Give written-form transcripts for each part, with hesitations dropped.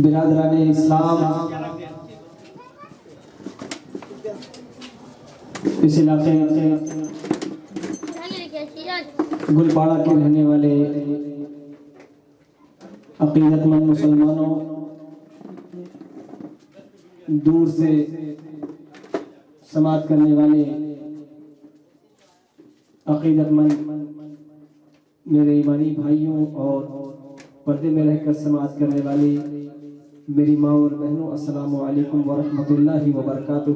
برادران اسلام، اس علاقے گلپاڑہ کے رہنے والے عقیدت مند مسلمانوں، دور سے سماعت کرنے والے عقیدت مند میرے ایمانی بھائیوں اور پردے میں رہ کر سماعت کرنے والی میری ماں اور بہنوں، السلام علیکم ورحمۃ اللہ وبرکاتہ۔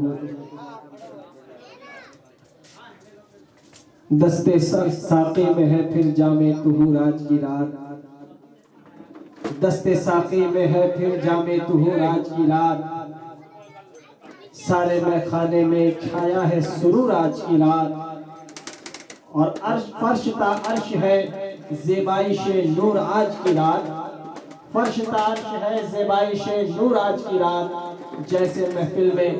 دستے ساقی میں ہے پھر جام طہور آج کی رات، دستے ساقی میں ہے پھر جام طہور آج کی رات، سارے میں خانے میں چھایا ہے سرور آج کی رات، اور فرش تا عرش ہے زیبائش نور آج کی رات، فرش تا عرش ہے زیبائش نور آج کی رات، جیسے محفل میں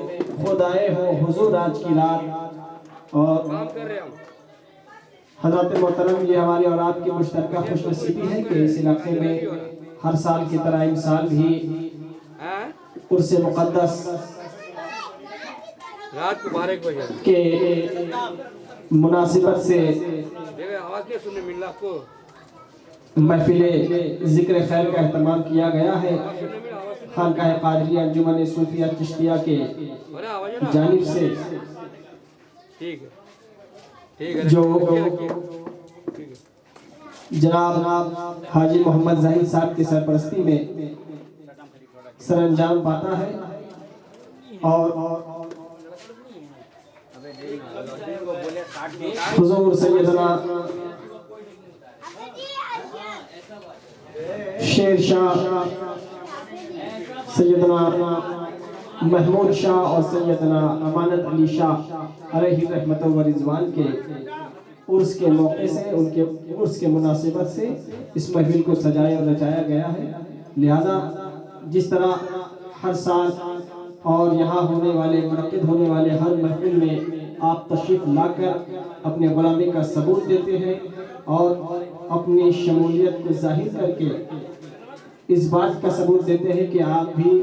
خود آئے ہو حضور آج کی رات۔ اور حضرات محترم، یہ ہماری اور آپ کی مشترکہ خوش نصیبی ہے کہ اس علاقے میں ہر سال کی طرح امسال بھی عرس مقدس کے مناسبت سے محفل ذکر خیر کا اہتمام کیا گیا ہے۔ خانقاہ قادریہ انجمن صوفیہ چشتیہ کے جانب سے جو جناب حاجی محمد ظاہر صاحب کی سرپرستی میں سر انجام پاتا ہے، اور حضور سیدنا شیر شاہ، سیدنا محمود شاہ اور سیدنا امانت علی شاہ علیہ رحمت و رضوان کے عرس کے موقع سے، ان کے عرس کے مناسبت سے اس محفل کو سجایا اور رچایا گیا ہے۔ لہذا جس طرح ہر سال اور یہاں ہونے والے منعقد ہونے والے ہر محفل میں آپ تشریف لا کر اپنے غلامی کا ثبوت دیتے ہیں اور اپنی شمولیت کو ظاہر کر کے اس بات کا ثبوت دیتے ہیں کہ آپ بھی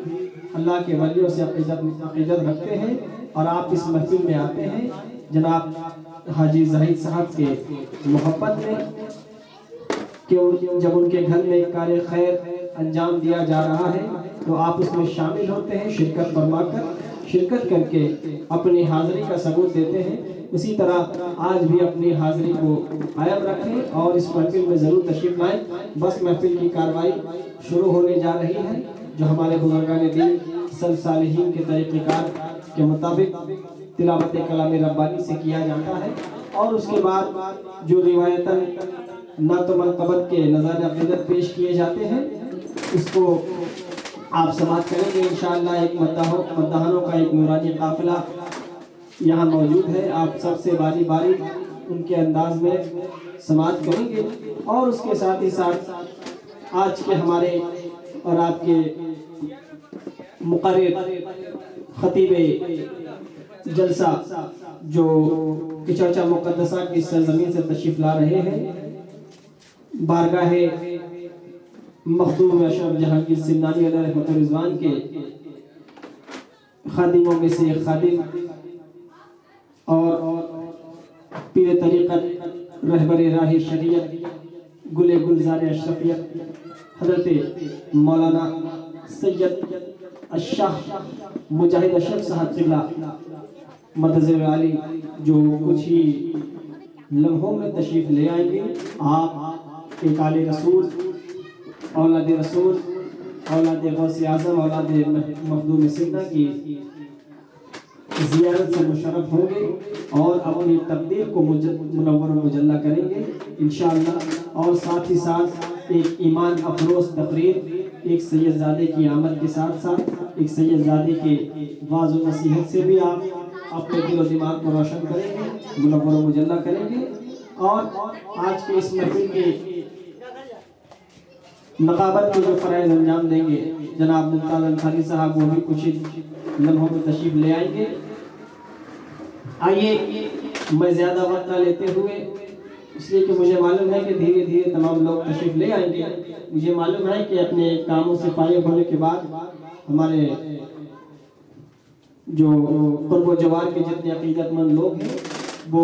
اللہ کے ولیوں سے عقیدت رکھتے ہیں، اور آپ اس محفل میں آتے ہیں جناب حاجی زاہد صاحب کے محبت میں، کہ جب ان کے گھر میں کار خیر انجام دیا جا رہا ہے تو آپ اس میں شامل ہوتے ہیں، شرکت کر کے اپنی حاضری کا ثبوت دیتے ہیں۔ اسی طرح آج بھی اپنی حاضری کو قائم رکھیں اور اس محفل میں ضرور تشریف لائیں۔ بس محفل کی کارروائی شروع ہونے جا رہی ہے، جو ہمارے بزرگان دین سلف صالحین کے طریقہ کار کے مطابق تلاوت کلام ربانی سے کیا جاتا ہے، اور اس کے بعد جو روایتاً نعت و منقبت کے نظارۂ عقیدت پیش کیے جاتے ہیں اس کو آپ سماعت کریں گے انشاءاللہ۔ ایک مداحنوں کا ایک نورانی قافلہ یہاں موجود ہے، آپ سب سے باری باری ان کے انداز میں سماعت کریں گے، اور اس کے ساتھ ہی ساتھ آج کے ہمارے اور آپ کے مقرر خطیب جلسہ جو چرچا مقدسہ کی سرزمین سے تشریف لا رہے ہیں، بارگاہ مخدوم اشرف جہانگیر سمنانی علیہ رحمت و رضوان کے خادموں میں سے ایک خادم اور پیر طریقت رہبر راہ شریعت گل گلزار اشرفیت حضرت مولانا سید الشاہ مجاہد اشرف صاحب قبلہ مدد عالی جو کچھ ہی لمحوں میں تشریف لے آئیں گے۔ آپ ایک آل رسول، اولاد رسول، اولاد غوث اعظم، اولاد مخدوم سیدنا کی زیارت سے مشرف ہوں گے اور اپنی تقدیر کو منور و مجلہ کریں گے انشاءاللہ، اور ساتھ ہی ساتھ ایک ایمان افروز تقریر ایک سید زادے کی آمد کے ساتھ ساتھ ایک سید زادے کے واعظ و نصیحت سے بھی آپ اپنے دل و دماغ کو روشن کریں گے، منور و مجلہ کریں گے، اور آج کے اس محفل کے نقابت کے جو فرائض انجام دیں گے جناب ممتاز انصاری صاحب، وہ بھی کچھ لمحوں میں تشریف لے آئیں گے۔ آئیے میں زیادہ وقت نہ لیتے ہوئے اس لیے کہ مجھے معلوم ہے کہ دھیرے دھیرے تمام لوگ تشریف لے آئیں گے. مجھے معلوم ہے کہ اپنے کاموں سے فارغ ہونے کے بعد ہمارے جو قرب و جوار کے جتنے عقیدت مند لوگ ہیں وہ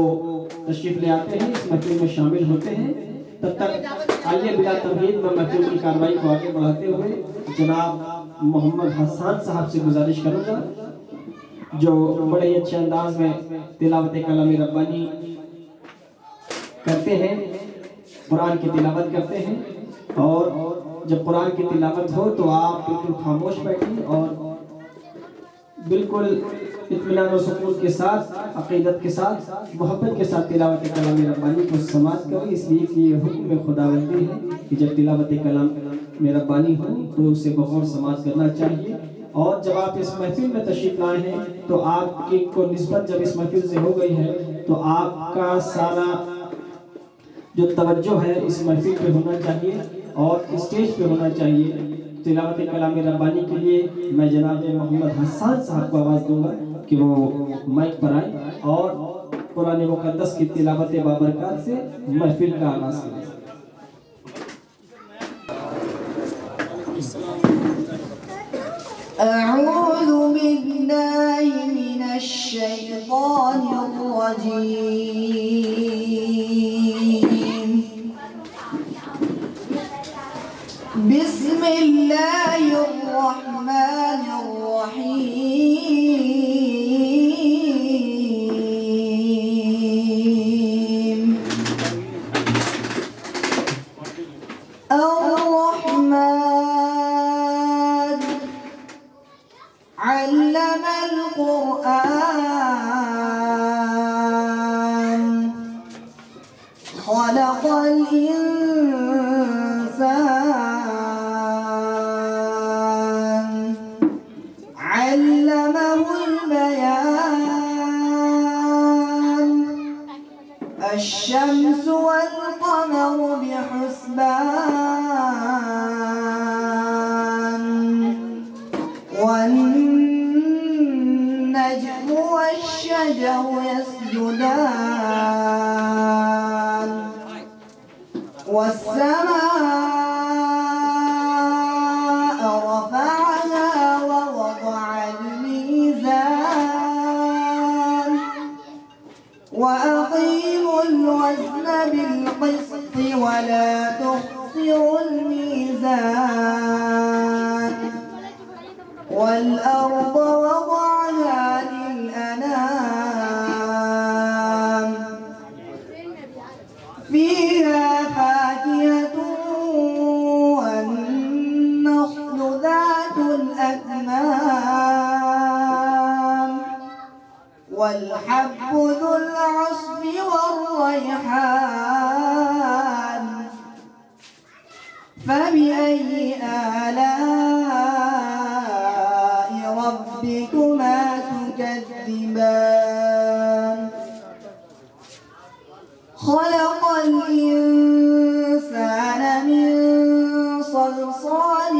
تشریف لے آتے ہیں، اس محفل میں شامل ہوتے ہیں. تب تک آئیے بلا تمہید میں محفل کی کارروائی کو آگے بڑھاتے ہوئے جناب محمد حسان صاحب سے گزارش کروں گا جو بڑے ہی اچھے انداز میں تلاوت کلام ربانی کرتے ہیں، قرآن کی تلاوت کرتے ہیں. اور جب قرآن کی تلاوت ہو تو آپ بالکل خاموش بیٹھیں اور بالکل اطمینان و سکون کے ساتھ، عقیدت کے ساتھ، محبت کے ساتھ تلاوت کلام ربانی کو سماعت کریں، اس لیے کہ یہ حکم خداوندی ہے کہ جب تلاوت کلام ربانی ہو تو اسے بغور سماعت کرنا چاہیے. اور جب آپ اس محفل میں تشریف لائے ہیں تو آپ کی کو نسبت جب اس محفل سے ہو گئی ہے تو آپ کا سارا جو توجہ ہے اس محفل پہ ہونا چاہیے اور اسٹیج پہ ہونا چاہیے. تلاوت کلام ربانی کے لیے میں جناب محمد حسان صاحب کو آواز دوں گا کہ وہ مائک پر آئیں اور قرآن مقدس کی تلاوت بابرکات سے محفل کا آغاز کریں. أعوذ بالله من الشيطان الرجيم. بسم الله الرحمن الرحيم. الرحمن علم القرآن خلق الإنسان علمه البيان. الشمس والقمر بحسبان والنجم والشجر يسجدان والسماء رفعها ووضع الميزان وأقيموا الوزن بالقسط ولا تخسروا الميزان والأرض وضعها للأنام فيها فاكهة والنخل ذات الأكمام والحب ذو العصف والريحان. فبأي آلاء ربكما تكذبان. خلق الإنسان من صلصال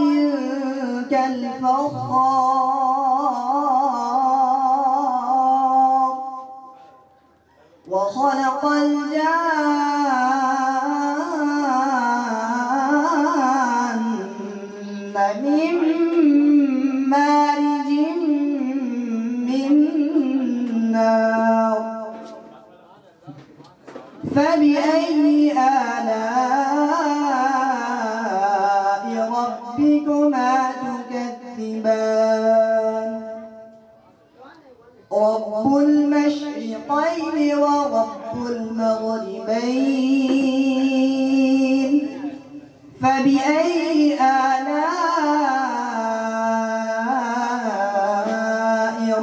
كالفخار وخلق الجان من مارج من نار. فبأي آلاء ربكما تكذبان. رب المشرقين ورب المغربين. فبأي آلاء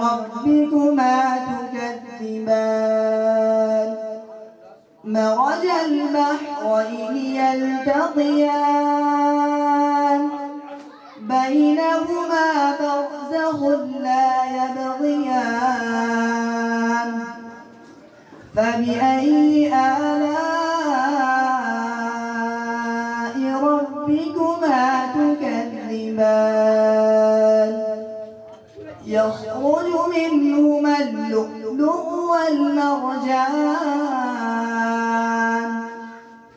ربكما تكذبان. مرج البحرين يلتقيان بينهما برزخ لا يبغيان. فبأي آلاء ربكما تكذبان. يخرج منهما اللؤلؤ والمرجان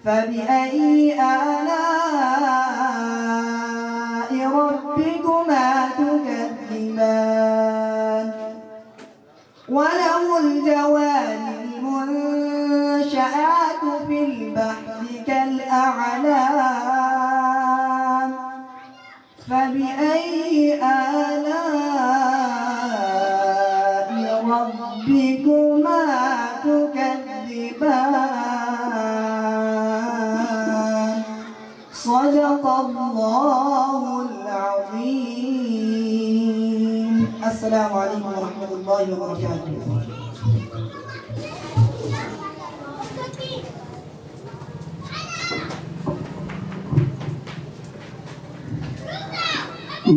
فبأي آلاء ربكما تكذبان وله الجوار المنشآت في البحر كالأعلام فبأي آلاء ربكما تكذبان صدق الله العظيم. السلام عليكم ورحمة الله وبركاته.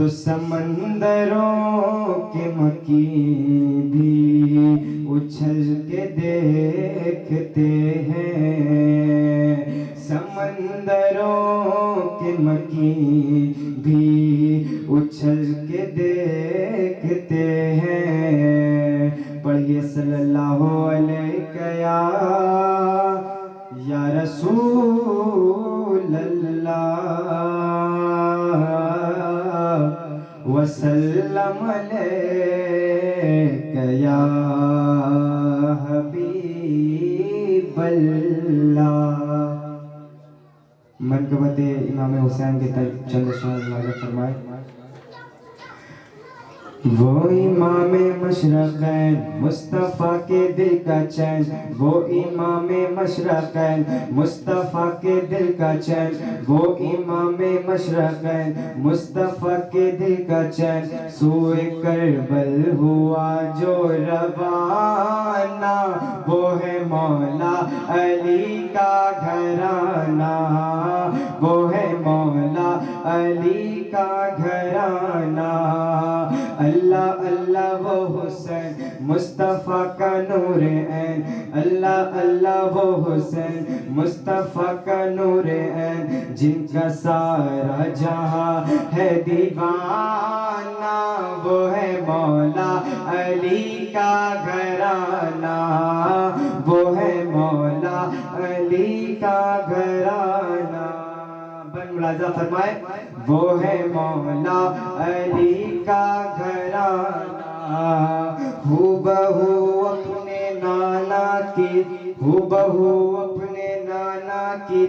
تو سمندروں کے مکی بھی اچھل کے دیکھتے ہیں، سمندروں کے مکی بھی اچھل کے دیکھتے ہیں۔ پڑھیے صلی اللہ علیہ یا رسول اللہ وسلم علیک یا حبیب اللہ۔ منقبت امام حسین کے چند اشعار ملاحظہ فرمائے۔ وہ امام مشرقین مصطفیٰ کے دل کا چین، وہ امام مشرقین مصطفیٰ کے دل کا چین، وہ امام مشرقین مصطفیٰ کے دل کا چین، سوئے کربل ہوا جو روانہ، وہ ہے مولا علی کا گھرانہ، وہ ہے مولا علی کا گھرانہ۔ اللہ اللہ وہ حسین مصطفیٰ کا نور عین، اللہ اللہ وہ حسین مصطفیٰ کا نور عین، جن کا سارا جہاں ہے دیوانہ، وہ ہے مولا علی کا گھرانہ، وہ ہے مولا علی کا گھرانہ۔ بن ملاحظہ فرمائے، وہ ہے مولا علی کا گھرانہ، ہو بہو اپنے نانا کی، ہو بہو اپنے نانا کی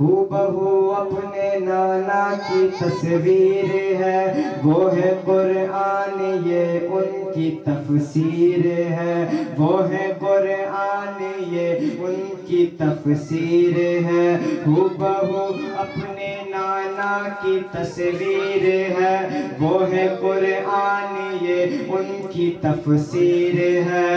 ہو بہو اپنے نانا کی تصویر ہے، وہ ہے قرآن یہ ان کی تفسیر ہے، وہ ہے قرآن یہ ان کی تفسیر ہے، ہو بہو اپنے نانا کی تصویر ہے، وہ ہے قرآن یہ ان کی تفسیر ہے،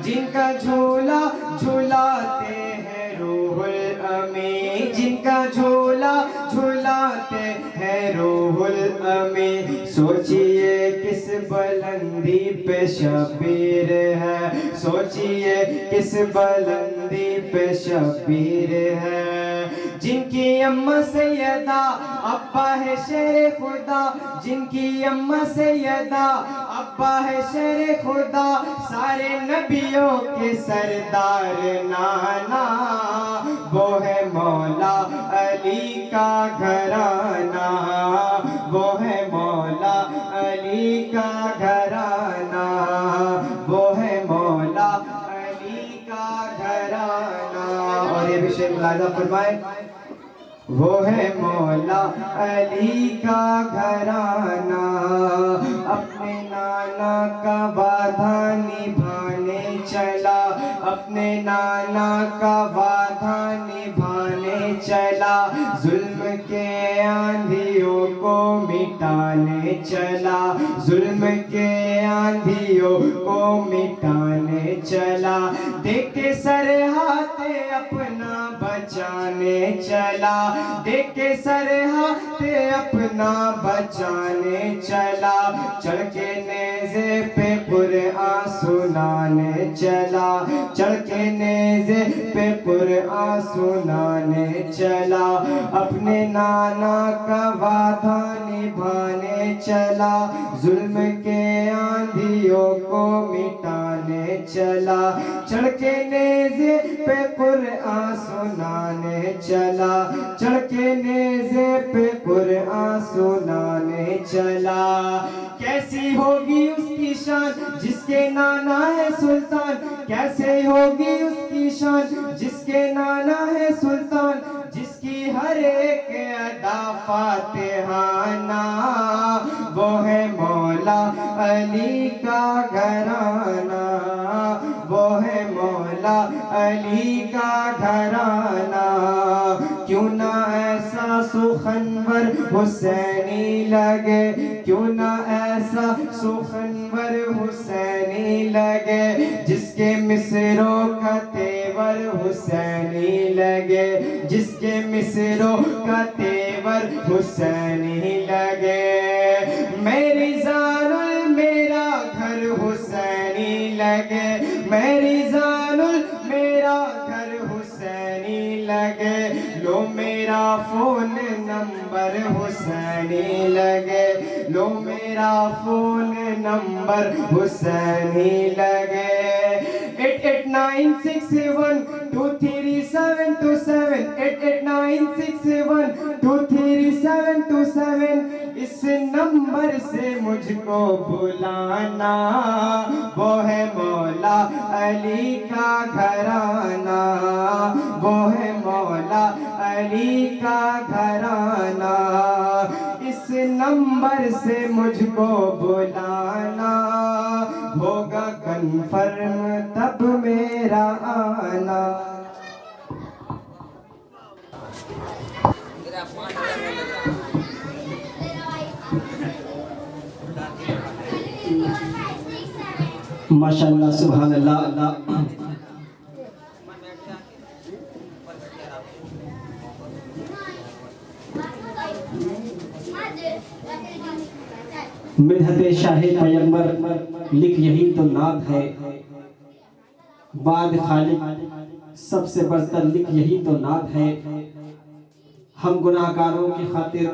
جن کا جھولا جھولاتے ہیں روح الامین، جن کا جھولا جھولاتے ہیں روح الامین، سوچئے کس بلندی پہ شبیر ہے، سوچئے کس بلندی پہ شبیر ہے، جن کی اماں سیدہ ابا ہے شیر خدا، جن کی اماں سیدہ ابا ہے شیر خدا، سارے نبیوں کے سردار نانا، وہ ہے مولا علی کا گھرانہ، وہ ہے مولا علی کا گھرانہ، وہ ہے مولا علی کا گھرانہ۔ اور یہ بھی شعر ملاحظہ فرمائے، وہ ہے مولا علی کا گھرانہ، اپنے نانا کا وعدہ نبھانے چلا، اپنے نانا کا وعدہ نبھانے چلا، ظلم کے آندھیوں کو مٹانے چلا، ظلم کے آندھیوں کو مٹانے چلا، دیکھ کے سر ہاتھ اپنا بچانے چلا، دیکھ کے سر ہاتھ اپنا بچانے چلا، چڑھ کے نیزے پہ قرآن سنانے چلا، چڑھ کے نیزے پہ قرآن سنانے چلا، اپنے نانا کا وعدہ نبھانے چلا، ظلم کے آندھیوں کو مٹانے چلا، چڑھ کے نیزے پہ قرآن سنانے چلا، چڑھ کے نیزے پہ قرآن سنانے چلا، کیسی ہوگی اس کی شان جس کے نانا ہے سلطان، کیسے ہوگی اس کی شان جس کے نانا ہے سلطان، جس کی ہر ایک ادا فاتحانہ، وہ ہے مولا علی کا گھرانہ، وہ ہے مولا علی کا گھرانہ، کیوں نہ ایسا سخنور حسینی لگے، کیوں نہ ایسا سخنور حسینی لگے، جس کے مصروں کا تیور حسینی لگے، جس کے مصروں کا تیور حسینی لگے، میری زان میرا گھر حسینی لگے، میری زان میرا گھر حسینی لگے، لو میرا فون نمبر حسینی لگے، لو میرا فون نمبر حسینی لگے۔ 8896123727 8896123727 اس نمبر سے مجھ کو بلانا، وہ ہے مولا علی کا گھرانہ، وہ ہے مولا علی کا گھرانہ، اس نمبر سے مجھ کو بلانا، ہوگا کنفرم تب میرا آنا۔ ماشاءاللہ، سبحان اللہ۔ مدحت شاہ پیغمبر لکھ یہی تو نعت ہے، بعد خالق سب سے برتر لکھ یہی تو نعت ہے، ہم گناہ گاروں کی خاطر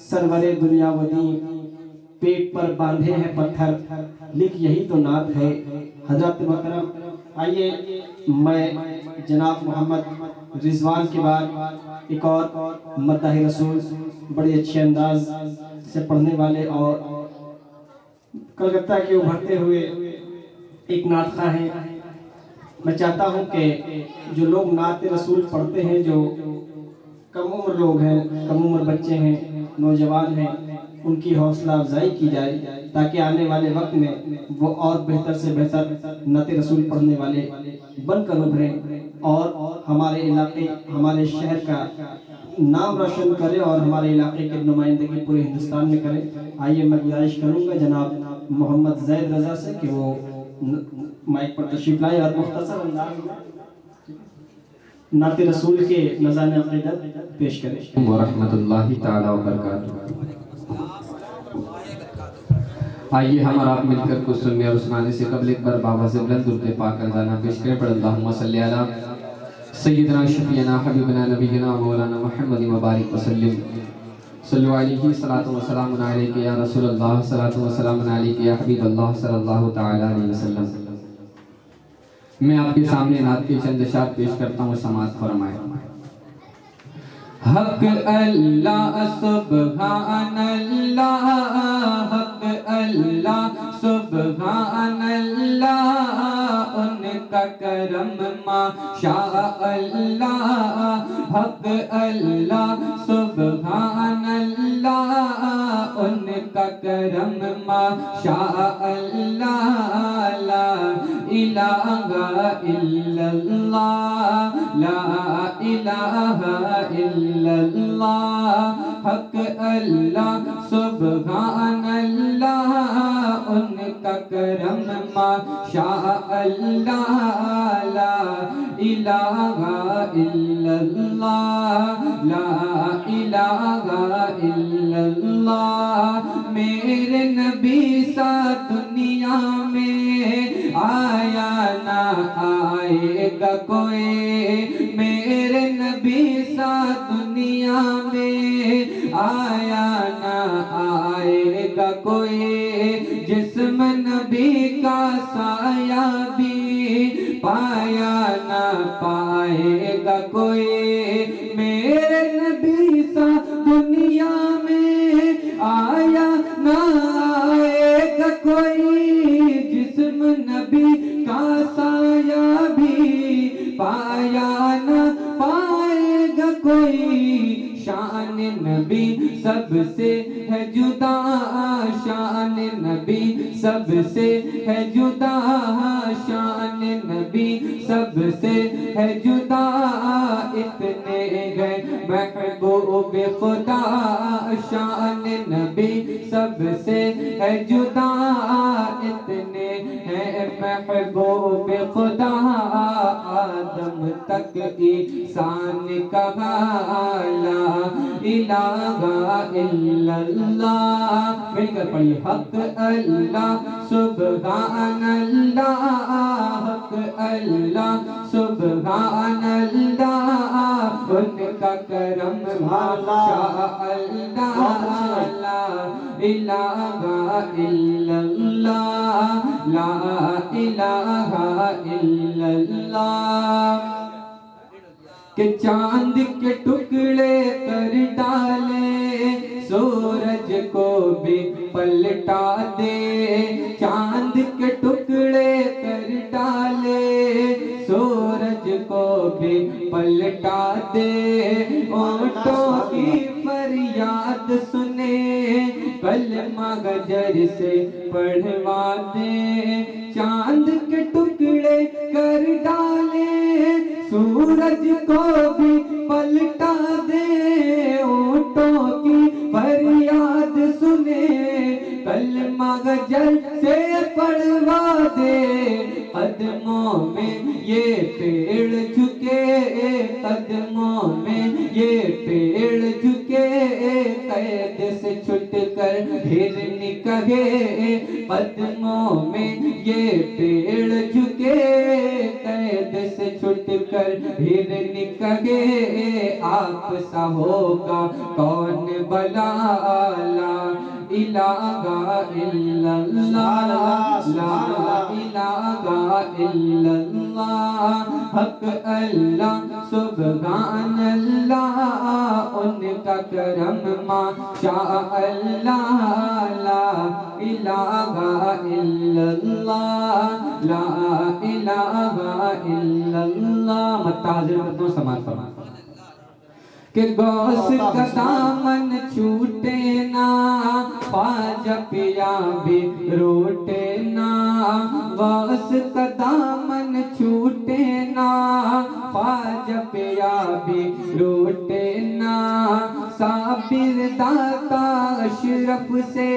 سرور دنیا و دین پیٹ پر باندھے ہیں پتھر، لکھ یہی تو نعت ہے۔ حضرت محترم، آئیے میں جناب محمد رضوان کے بعد ایک اور مدح رسول بڑے اچھے انداز سے پڑھنے والے اور کلکتہ کے ابھرتے ہوئے ایک نعت خواں ہیں۔ میں چاہتا ہوں کہ جو لوگ نعت رسول پڑھتے ہیں، جو کم عمر لوگ ہیں، کم عمر بچے ہیں، نوجوان ہیں، ان کی حوصلہ افزائی کی جائے تاکہ آنے والے وقت میں وہ اور بہتر سے بہتر نعت رسول پڑھنے والے بن کر ابھریں اور ہمارے علاقے، ہمارے شہر کا نام روشن کرے اور ہمارے علاقے کی نمائندگی پورے ہندوستان میں کرے۔ آئیے میں گزارش کروں گا جناب محمد زید رضا سے کہ وہ مائک پر تشریف لائے اور مختصر انداز میں نعت رسول کے نذران عقیدت پیش کریں۔ ورحمۃ اللہ تعالی وبرکاتہ۔ آئیے ہم اور آپ مل کر کچھ سننے اور سنانے سے قبل ایک بار بابا سے بلند درود پاک ارزانہ پیش کریں۔ پڑھ اللہم صلی علی سیدنا شفیعنا حبیبنا نبینا مولانا محمد مبارک وسلم، صلو علیہ صلاۃ و سلام علیک یا رسول اللہ، صلاۃ و سلام علیک یا حبیب اللہ صلی اللہ تعالی علیہ وسلم۔ میں آپ کے سامنے نعت کے چند اشعار پیش کرتا ہوں، سماعت فرمائیں۔ حق اللہ سبحان اللہ، حق اللہ سبحان اللہ، ان کا کرم ماشاء اللہ، حق اللہ سبحان اللہ، ان کا کرم ماشاء اللہ، لا الہ الا اللہ، لا الہ الا اللہ، حق اللہ سبحان اللہ، ان کا کرم ماشاء اللہ، لا الہ الا اللہ، لا الہ الا اللہ۔ میرے نبی سا دنیا میں آیا نہ آئے گا کوئی، میرے نبی سا دنیا میں آیا نہ آئے گا کوئی، جسم نبی کا سایہ بھی پایا نہ پائے گا کوئی، میرے نبی سا دنیا میں آیا نہ آئے گا کوئی، جسم نبی کا سایہ بھی پایا نہ پائے گا کوئی، شان نبی سب سے ہے جدا، شان نبی سب سے ہے جدا، شان نبی سب سے ہے جدا، اتنے گئے محبوب خدا شان نبی سب سے ہے جدا اتنے ہیں محبوب خدا آدم تک انسان کہا لا الہ الا اللہ مل کر پڑھیے حق اللہ سبحان اللہ حق اللہ سبحان اللہ ان کا کرم ماشاء اللہ لا الہ الا اللہ لا الہ الا اللہ کہ چاند کے ٹکڑے کر ڈالے سورج کو بھی پلٹا دے چاند کے ٹکڑے کر ڈالے سورج کو بھی پلٹا دے اونٹوں کی فریاد سنے کلمہ گجر سے پڑھوا دے چاند کے ٹکڑے کر ڈالے سورج کو بھی پلٹا دے اونٹوں کی فریاد سنے کلمہ گجر سے پڑھوا دے قدموں میں یہ پیڑ جھکے قدموں میں یہ پیڑ جھکے قید سے چھٹ کر ہرن کہے قدموں میں یہ پیڑ جھکے قید سے چھٹ کر ہرن کہے آپ سا ہوگا کون بلا لا الہ الا اللہ لا الہ الا اللہ حق اللہ سبحان اللہ ان کا کرم ماشاء اللہ لا الہ الا اللہ لا الہ الا اللہ متحضر مردوں سماعت فرمائیں کہ غوث کا دامن چھوٹے نا خواجہ پیا بھی روٹے نا غوث کا دامن چھوٹے نا خواجہ پیا بھی روٹے نا صابر داتا اشرف سے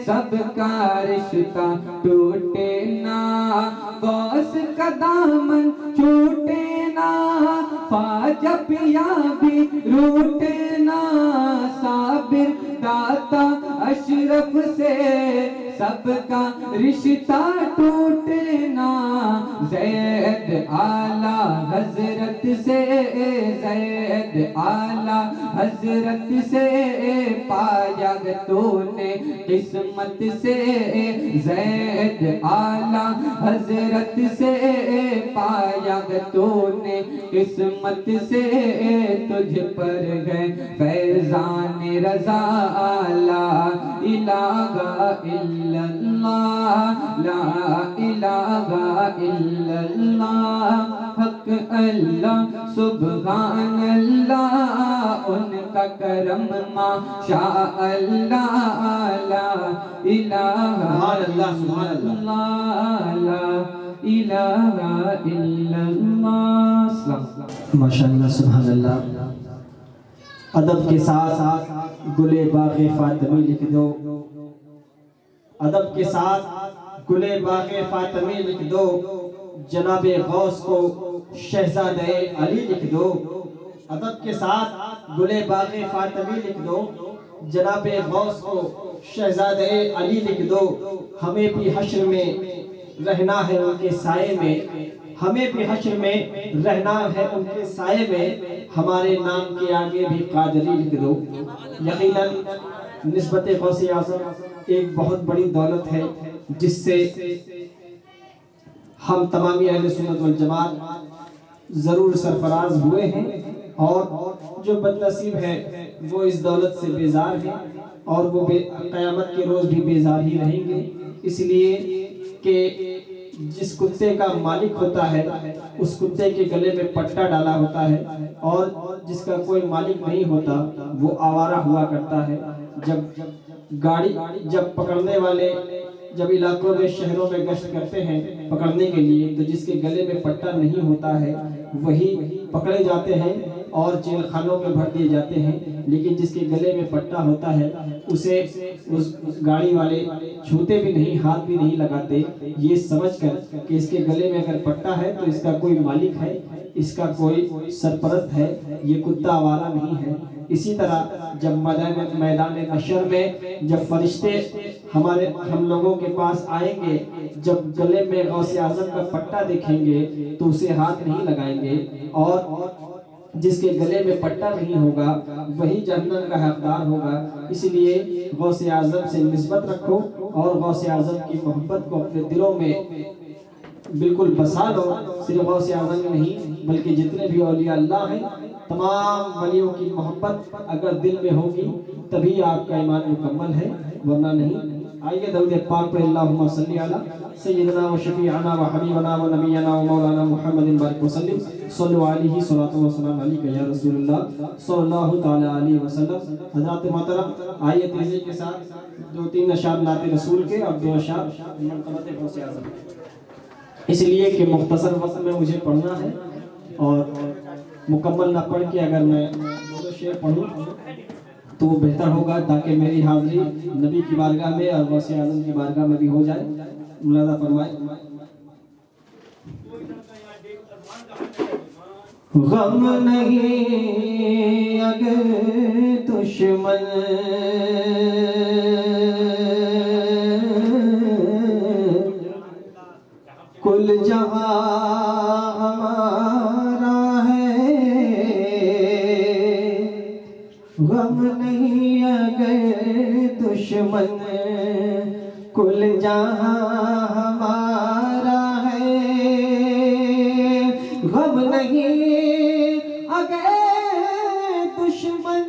سب کا رشتہ ٹوٹے نا غوث کا دامن چھوٹے نا خواجہ پیا بھی روٹے نا صابر داتا اشرف سے سب کا رشتہ ٹوٹے نا زید اعلیٰ حضرت سے زید اعلیٰ حضرت سے پایا تو نے قسمت سے زید اعلیٰ حضرت سے پایا تو نے قسمت سے تجھ پر ہے فیضان رضا لا الہ الا اللہ لا الہ الا اللہ حق اللہ سبحان اللہ ان کا کرم ماشاء اللہ لا الہ الا اللہ لا الہ الا اللہ ماشاءاللہ سبحان اللہ ادب کے ساتھ گلے باغ فاطمی لکھ دو ادب کے ساتھ گلے باغ فاطمی لکھ دو جناب غوث کو شہزادہ علی لکھ دو ادب کے ساتھ گلے باغ فاطمی لکھ دو جناب غوث کو شہزادہ علی لکھ دو ہمیں بھی حشر میں رہنا ہے ان کے سائے میں ہمیں بھی حشر میں رہنا ہے ان کے سائے میں ہمارے نام کے آگے بھی قادری لکھ دو یقیناً نسبت غوث اعظم ایک بہت بڑی دولت ہے جس سے ہم تمامی اہل سنت والجماعت ضرور سرفراز ہوئے ہیں اور جو بد نصیب ہے وہ اس دولت سے بیزار ہیں اور وہ قیامت کے روز بھی بیزار ہی رہیں گے اس لیے کہ جس کتے کا مالک ہوتا ہے اس کتے کے گلے میں پٹا ڈالا ہوتا ہے اور جس کا کوئی مالک نہیں ہوتا وہ آوارہ ہوا کرتا ہے جب پکڑنے والے جب علاقوں میں شہروں میں گشت کرتے ہیں پکڑنے کے لیے تو جس کے گلے میں پٹا نہیں ہوتا ہے وہی پکڑے جاتے ہیں اور جیل خانوں میں بھر دیے جاتے ہیں، لیکن جس کے گلے میں پٹا ہوتا ہے اسے اس گاڑی والے چھوتے بھی نہیں، ہاتھ بھی نہیں لگاتے، یہ سمجھ کر کہ اس کے گلے میں اگر پٹا ہے تو اس کا کوئی مالک ہے، اس کا کوئی سرپرست ہے، یہ کتا آوارہ نہیں ہے۔ اسی طرح جب میدان محشر میں جب فرشتے ہم لوگوں کے پاس آئیں گے، جب گلے میں غوث اعظم کا پٹا دیکھیں گے تو اسے ہاتھ نہیں لگائیں گے، اور جس کے گلے میں پٹا نہیں ہوگا وہی جہنم کا حقدار ہوگا۔ اس لیے غوث اعظم سے نسبت رکھو اور غوث اعظم کی محبت کو اپنے دلوں میں بالکل بسا لو۔ صرف غوث اعظم میں نہیں بلکہ جتنے بھی اولیاء اللہ ہیں، تمام ولیوں کی محبت اگر دل میں ہوگی تبھی آپ کا ایمان مکمل ہے، ورنہ نہیں۔ آئیے درود پاک پر اللہم صلی علی سیدنا و شفیعنا و حبیبنا و نبینا و مولانا محمد بارک وسلم، صلو علیہ صلاۃ و سلام علیک یا رسول اللہ صلی اللہ تعالی علیہ وسلم۔ حضرات محترم، آئیے تیزی کے ساتھ 2-3 اشعار نعت رسول کے اور 2 اشعار منقبت غوث اعظم، اس لیے کہ مختصر وقت میں مجھے پڑھنا ہے اور مکمل نہ پڑھ کے اگر میں 2 شعر پڑھوں تو وہ بہتر ہوگا، تاکہ میری حاضری نبی کی بارگاہ میں اور غوث اعظم کی بارگاہ میں بھی ہو جائے۔ ملاحظہ فرمائے۔ غم نہیں اگر دشمن کل جہاں ہمارا ہے، غم نہیں اگر دشمن کل جہاں ہمارا ہے، غم نہیں اگر دشمن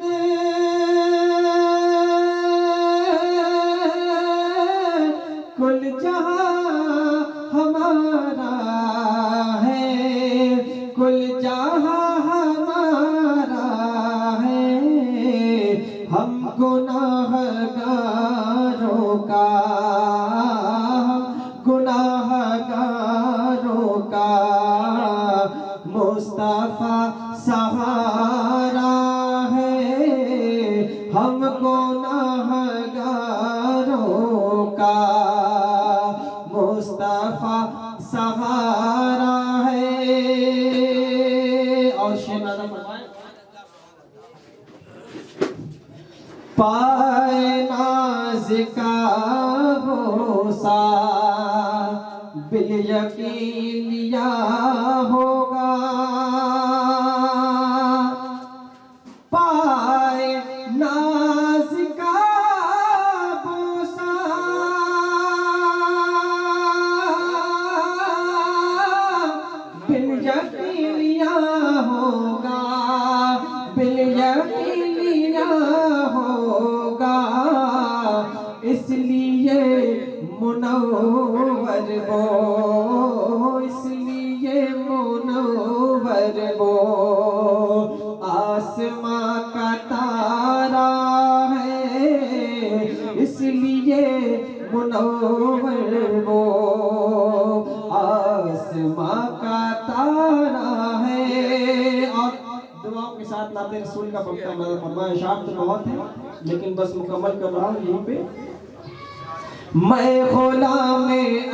کل جہاں ہمارا ہے، کل جہاں ہمارا ہے، ہم گناہ گاروں کا، گناہ گاروں کا مصطفیٰ سہارا ہے، ہم گناہ گاروں کا مصطفیٰ سہارا ہے۔ اور شہنازہ فرمائیں۔ پائے ناز کا بوسا بالیقین لیا ہوگا، پائے ناز کا بوسا بالیقین لیا ہوگا، بالیقین لیا ہوگا، اس لیے منور وہ، اس لیے منور وہ آسماں کا تارا ہے، اس لیے منور وہ آسماں کا تارا ہے۔ اور دعاؤں کے ساتھ نعت رسول کا پڑھتا ہوں۔ فرمایا اشعار تو بہت ہے لیکن بس مکمل کر رہا ہوں یہیں پہ۔ میں غلام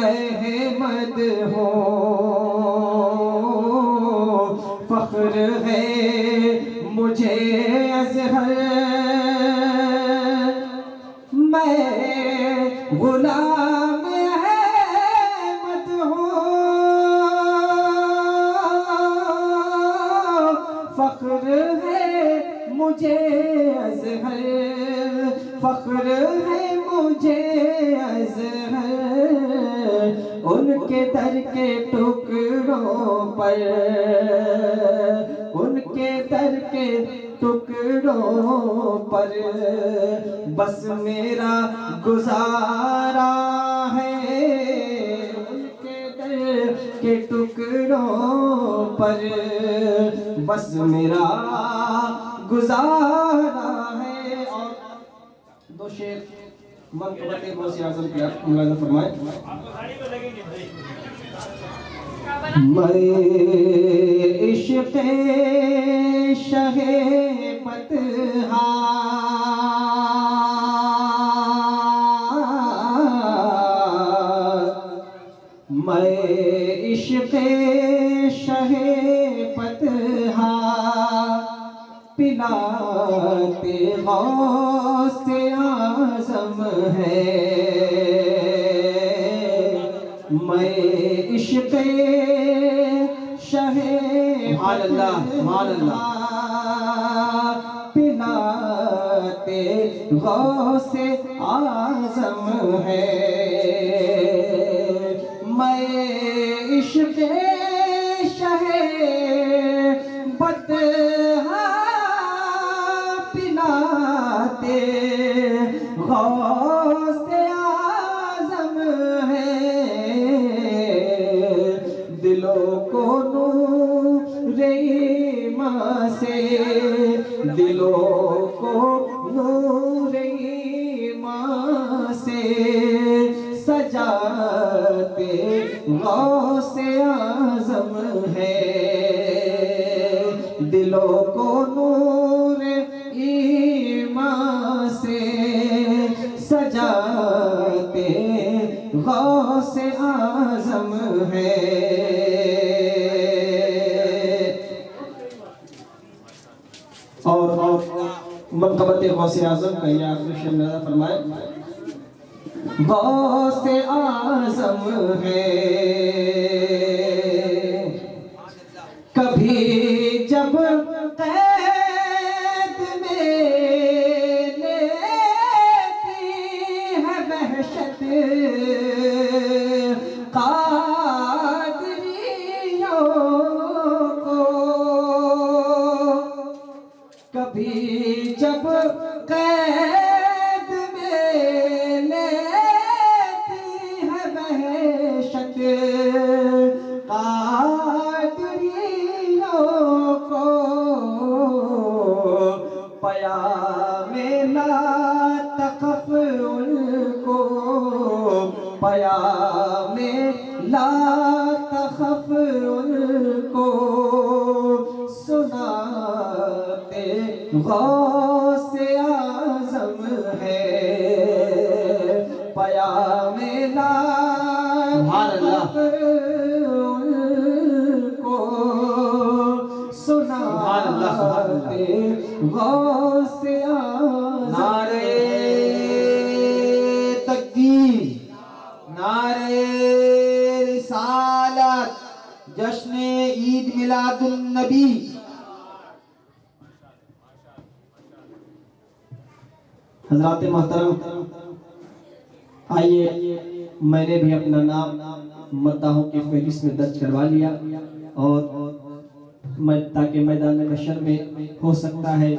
احمد ہوں، فخر ہے مجھے اظہر، میں غلام احمد ہوں، فخر ہے مجھے اظہر، فخر ہے مجھے اظہر، ان کے در کے ٹکڑوں پر، ان کے در کے ٹکڑوں پر بس میرا گزارا ہے، ان کے در کے ٹکڑوں پر بس میرا گزارا ہے۔ اور 2 شعر منقبت غوث اعظم کی آپ ملاحظہ فرمائیں۔ میں عشق شہ بطحا میں عشق شہ بطحا پلاتے غوث اعظم ہے میں عشق شہ سبحان اللہ سبحان اللہ پلاتے غوث اعظم ہے میں عشق شہ بطحا پلاتے غوث اعظم ہے دلوں کو نور ایمان سے دلوں کو نور ایمان سے سجاتے غوث اعظم ہے دلوں کو نور ایمان سے سجاتے غوث اعظم ہے اور منقبت غوث اعظم کا یہ آخری شعر نظر فرمائے غوث اعظم ہے کبھی جب قید میں لیتی ہے وحشت قادریوں کو کبھی جب قید میں لیتی ہے وحشت قادریوں کو پیام لا تخف ان کو پیام لا تخف ان کو سناتے غوث اعظم ہے پیام لا تخف ان کو سناتے غوث اعظم نعرہ تکبیر نعرہ رسالت جشن عید میلاد النبی حضرات محترم آئیے میں نے بھی اپنا نام مداحوں کی فہرست میں درج کروا لیا اور تاکہ میدان محشر میں ہو سکتا ہے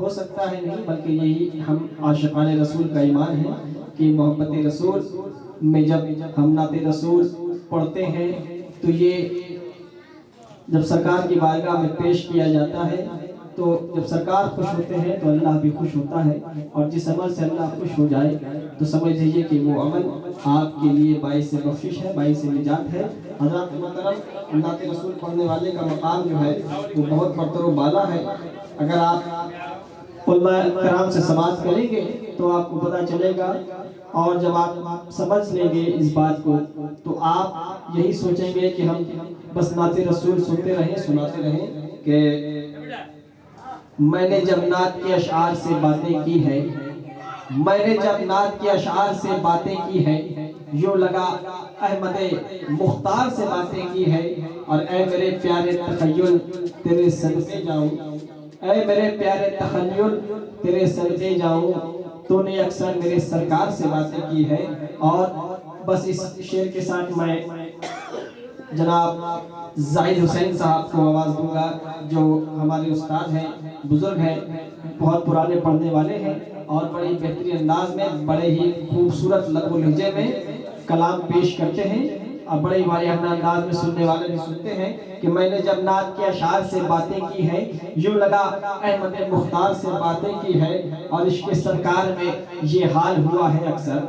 نہیں بلکہ یہی ہم عاشقان رسول کا ایمان ہے کہ محبت رسول میں جب ہم نعت رسول پڑھتے ہیں تو یہ جب سرکار کی بارگاہ میں پیش کیا جاتا ہے تو جب سرکار خوش ہوتے ہیں تو اللہ بھی خوش ہوتا ہے اور جس عمل سے اللہ خوش ہو جائے تو سمجھ لیجیے کہ وہ عمل آپ کے لیے باعث بخشش ہے باعث نجات ہے حضرات محترم نعت رسول پڑھنے والے کا مقام جو ہے وہ بہت برتر و بالا ہے اگر آپ علماء کرام سے سماعت کریں گے تو آپ کو پتہ چلے گا اور جب آپ سمجھ لیں گے اس بات کو تو آپ یہی سوچیں گے کہ ہم بس نعت رسول سنتے رہیں سناتے رہیں کہ میں نے جب نعت کے اشعار سے باتیں کی ہے میں نے جب نعت کے اشعار سے باتیں کی ہے یوں لگا احمد مختار سے باتیں کی ہے اور اے میرے پیارے تخیل تیرے صدقے جاؤں اے میرے پیارے تخیل تیرے صدقے جاؤں تو نے اکثر میرے سرکار سے باتیں کی ہے اور بس اس شعر کے ساتھ میں جناب زاہد حسین صاحب کو آواز دوں گا جو ہمارے استاد ہیں بزرگ ہیں بہت پرانے پڑھنے والے ہیں اور بڑے بہترین انداز میں بڑے ہی خوبصورت لغو لہجے میں کلام پیش کرتے ہیں اور بڑے واریانہ انداز میں سننے والے بھی سنتے ہیں کہ میں نے جب نعت کے اشعار سے باتیں کی ہے یوں لگا احمد مختار سے باتیں کی ہے اور عشق سرکار میں یہ حال ہوا ہے اکثر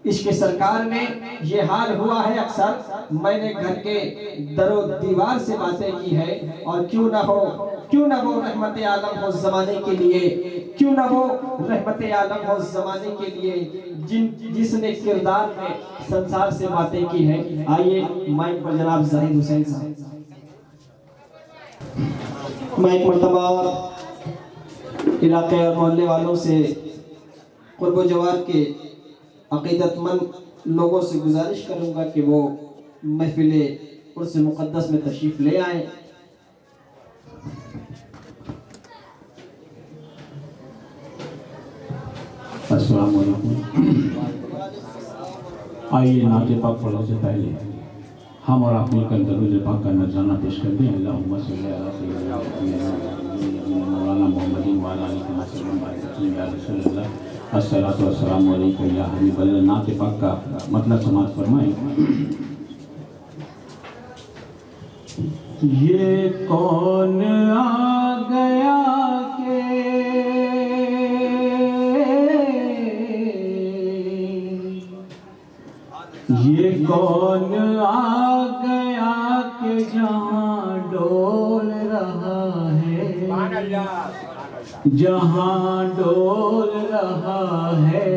عشق سرکار میں یہ حال ہوا ہے اکثر، میں نے گھر کے در و دیوار سے باتیں کی ہے، اور کیوں نہ وہ رحمت عالم ہو زمانے کے لیے، کیوں نہ وہ رحمت عالم ہو زمانے کے لیے جس نے کردار میں سنسار سے باتیں کی ہے۔ آئیے مائک پر جناب زاہد حسین صاحب۔ میں ایک مرتبہ علاقے اور محلے والوں سے، قرب و جوار کے عقیدت مند لوگوں سے گزارش کروں گا کہ وہ محفل عرس مقدس میں تشریف لے آئیں۔ السلام علیکم۔ آئیے نعت پاک پڑھنے سے پہلے ہم اور آپ مل کر درود پاک کا نذرانہ پیش کر دیں۔ اللہم صلی علی سیدنا مولانا محمد وعلی آلہ وسلم یا رسول اللہ، الصلاۃ والسلام علیکم یا حبیب اللہ۔ نعت پاک کا مطلب سماعت فرمائیں۔ یہ کون آ گیا کہ یہ کون آ گیا کہ جہاں ڈول رہا ہے، جہاں ڈول رہا ہے،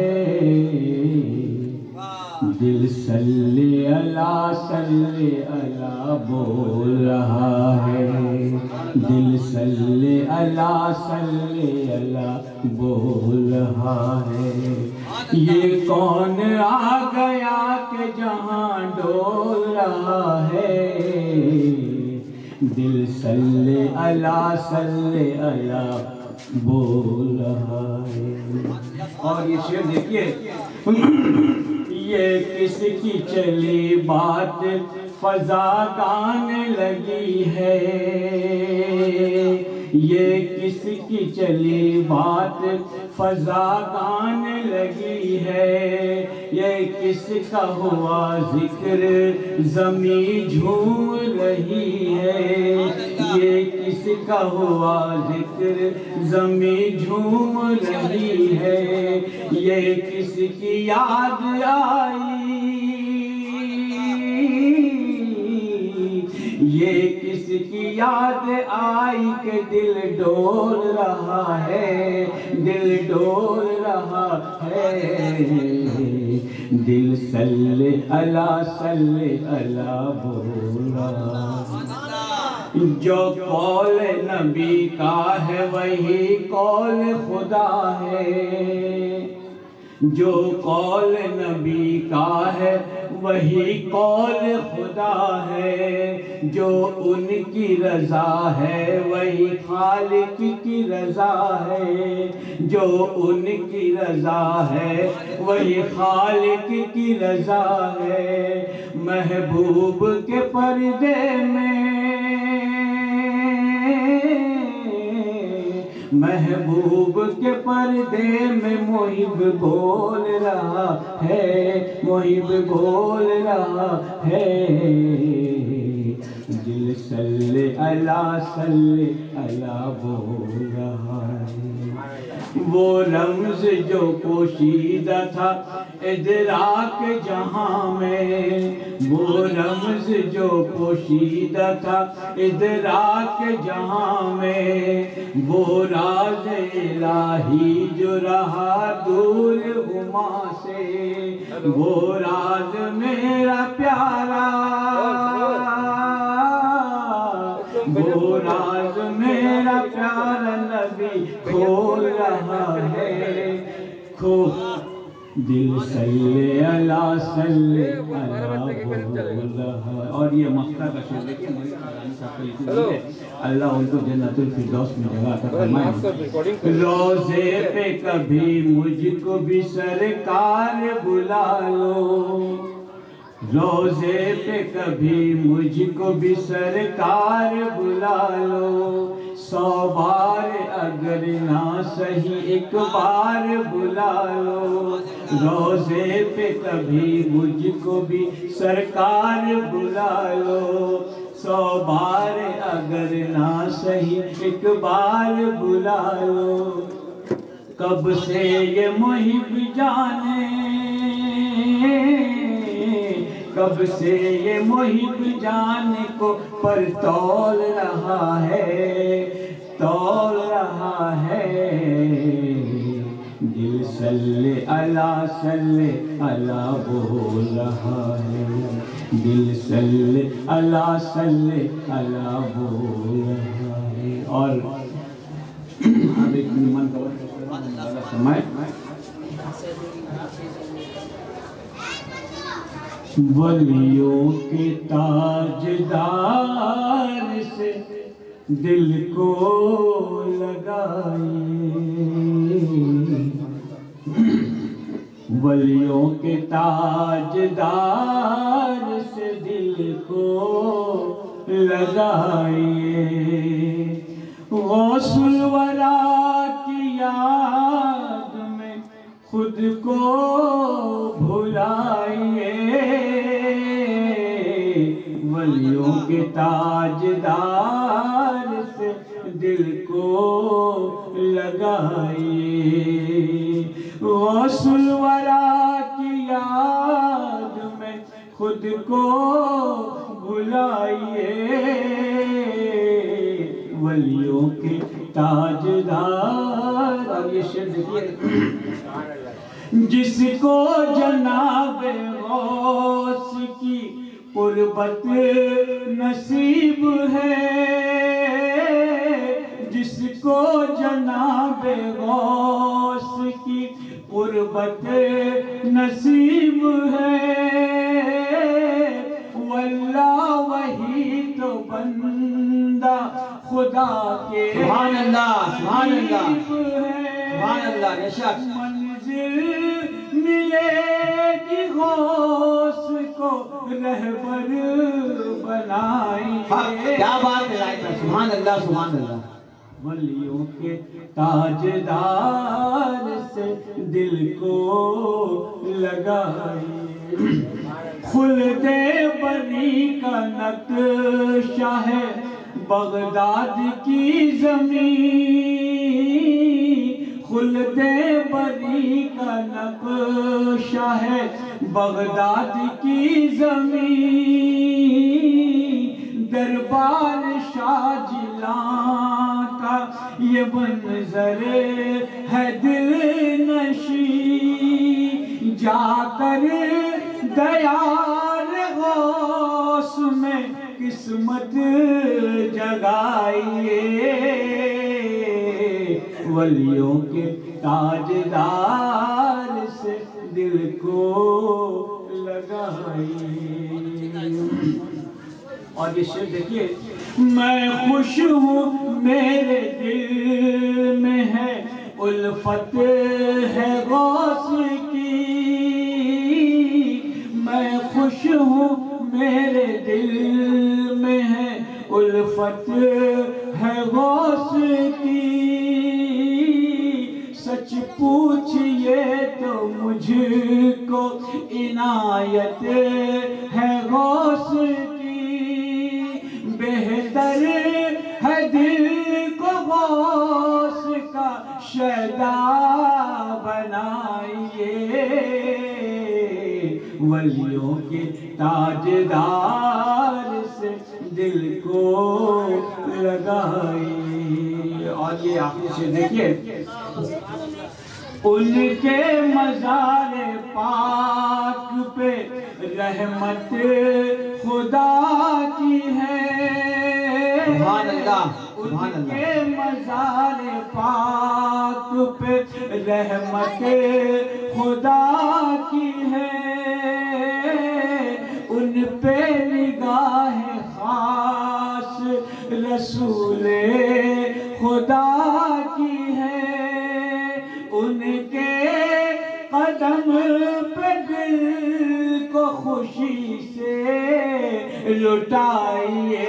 دل صلی اللہ بول رہا ہے، دل صلی اللہ بول رہا ہے۔ یہ کون آ گیا کہ جہاں ڈول رہا ہے، دل صلی اللہ بول رہا ہے۔ اور یہ شعر دیکھیے، یہ کس کی چلی بات فضا گانے لگی ہے، یہ کس کی چلی بات فضا گانے لگی ہے، یہ کس کا ہوا ذکر زمین جھوم رہی ہے، یہ کس کا ہوا ذکر زمین جھوم رہی ہے، یہ کس کی یاد آئی، یہ کس کی یاد آئی کہ دل ڈول رہا ہے، دل ڈول رہا ہے، دل صلی اللہ بول رہا ہے۔ جو قول نبی کا ہے وہی قول خدا ہے، جو قول نبی کا ہے وہی قول خدا ہے، جو ان کی رضا ہے وہی خالق کی رضا ہے، جو ان کی رضا ہے وہی خالق کی رضا ہے۔ محبوب کے پردے میں، محبوب کے پردے میں محب بول رہا ہے، محب بول رہا ہے، دل صلی اللہ بول رہا ہے۔ وہ رمز جو پوشیدہ تھا ادراک جہاں میں، وہ رمز جو پوشیدہ تھا ادراک جہاں میں، وہ راز الہی جو رہا دور ہما سے، وہ راز میرا پیارا، وہ راز میرا پیارا نبی کھول رہا ہے، دل صلی اللہ بول رہا ہے۔ اور یہ مقطع کا شعر دیکھیے، اللہ ان کو جنت الفردوس میں جگہ عطا فرمائے۔ روضے پہ کبھی مجھ کو بھی سرکار بلا لو، روضے پہ کبھی مجھ کو بھی سرکار بلا لو، 100 بار اگر نہ سہی ایک بار بلا لو، روضے پہ کبھی مجھ کو بھی سرکار بلا لو، 100 بار اگر نہ سہی ایک بار بلا لو۔ کب سے یہ محب جانے، کب سے یہ محب جان کو پر تول رہا ہے، تول رہا ہے۔ دل صلی علی بول رہا ہے، دل صلی علی بول رہا ہے۔ اور اب ایک من کا سمائے، ولیوں کے تاجدار سے دل کو لگائیے، ولیوں کے تاجدار سے دل کو لگائیے، غوث الورا کی یاد میں خود کو بھلائیے، ولیوں کے تاجدار سے دل کو لگائیے، غوث الورا کی یاد میں خود کو بھلائیے، ولیوں کے تاجدار۔ اور یہ شعر دیکھیے، جس کو جناب غوث کی قربت نصیب ہے، جس کو جناب غوث کی قربت نصیب ہے، واللہ وہی تو بندہ خدا کے سبحان اللہ، سبحان اللہ، سبحان اللہ، بے شک منزل ملے گی غوث کو رہبر بنائیے۔ کیا بات ہے، سبحان اللہ، سبحان اللہ۔ ولیوں کے تاجدار سے دل کو لگائیے، خلد بری کا نقشہ ہے بغداد کی زمین، خلد بری کا نقشہ ہے بغداد کی زمین، دربار شاہ جیلاں کا یہ منظر ہے دل نشیں، جا کر دیار غوث میں قسمت جگائیے، ولیوں کے تاجدار سے دل کو لگائیے۔ اور یہ شعر دیکھیے، میں خوش ہوں میرے دل میں ہے الفت ہے غوث کی، میں خوش ہوں میرے دل میں ہے الفت ہے غوث کی، سچ پوچھئے تو مجھ کو عنایت ہے غوث کی، بہتر ہے دل کو غوث کا شیدا بنائیے، ولیوں کے تاجدار سے دل کو لگائیے۔ اور یہ آخری سے دیکھیے، ان کے مزار پاک پہ رحمت خدا کی ہے، سبحان اللہ، سبحان ان اللہ۔ کے مزار پاک پہ رحمت خدا کی ہے، ان پہ نگاہ خاص رسول خدا کی ہے، ان کے قدم پہ دل کو خوشی سے لٹائیے،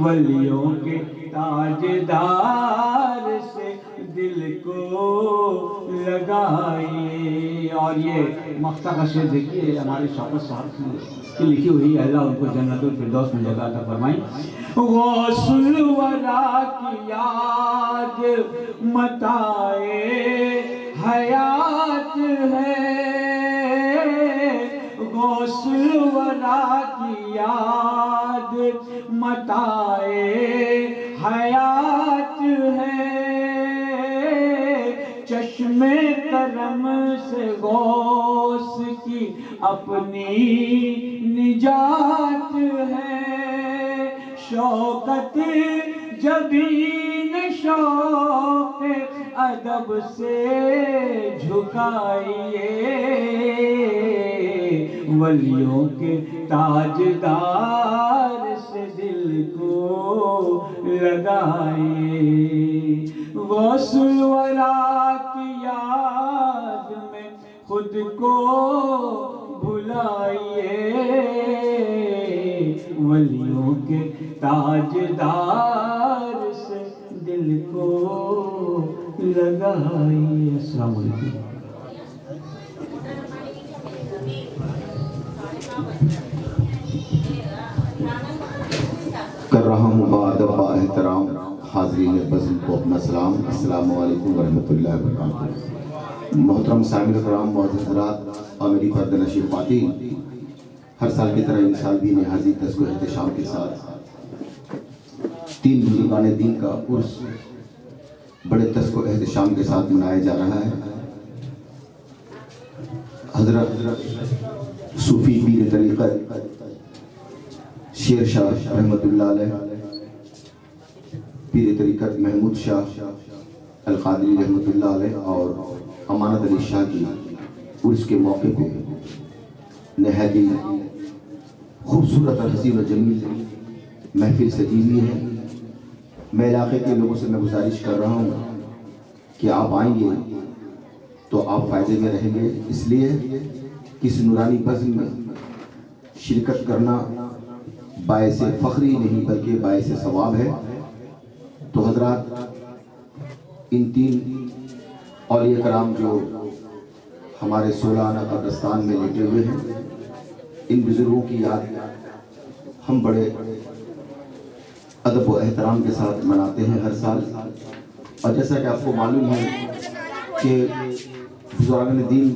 ولیوں کے تاجدار سے دل کو لگائیے۔ اور یہ مقطع کا شعر دیکھیے، ہمارے شوکت صاحب کی لکھی ہوئی ہے، اللہ ان کو جنت الفردوس میں جگہ عطا فرمائیں۔ غوث الورا کی یاد متائے حیات ہے، غوث الورا کی یاد متائے حیات ہے، چشم کرم سے غوث کی اپنی نجات ہے، شوکت جبین شوق ادب سے جھکائیے، ولیوں کے تاجدار سے دل کو لگائیے، غوث الورا کی یاد میں خود کو بھلائیے، ولیوں کے تاجدار سے دل کو لگائیے۔ السلام علیکم۔ کر رہا ہوں بادب با احترام حاضرین بزم کو اپنا سلام، السلام علیکم ورحمۃ اللہ وبرکاتہ۔ محترم سامعین کرام، معزز حضرات اور میری پردہ نشین خواتین، ہر سال کی طرح ان سال بھی نہایت تذکر و احتشام کے ساتھ 3 بزرگان دین کا عرس بڑے تذکر و احتشام کے ساتھ منایا جا رہا ہے۔ حضرت صوفی پیر طریقت شیر شاہ رحمۃ اللہ علیہ، پیر طریقت محمود شاہ القادری رحمۃ اللہ علیہ اور امانت علی شاہ کی عرس کے موقع پہ نہایت خوبصورت اور حسین و جمیل محفل سجی ہوئی ہے۔ میں علاقے کے لوگوں سے میں گزارش کر رہا ہوں کہ آپ آئیں گے تو آپ فائدے میں رہیں گے، اس لیے کس نورانی بزم میں شرکت کرنا باعث فخری نہیں بلکہ باعث ثواب ہے۔ تو حضرات، ان 3 اولیاء کرام جو ہمارے سولانہ قبرستان میں لیٹے ہوئے ہیں، ان بزرگوں کی یاد ہم بڑے ادب و احترام کے ساتھ مناتے ہیں ہر سال، اور جیسا کہ آپ کو معلوم ہے کہ بزرگان دین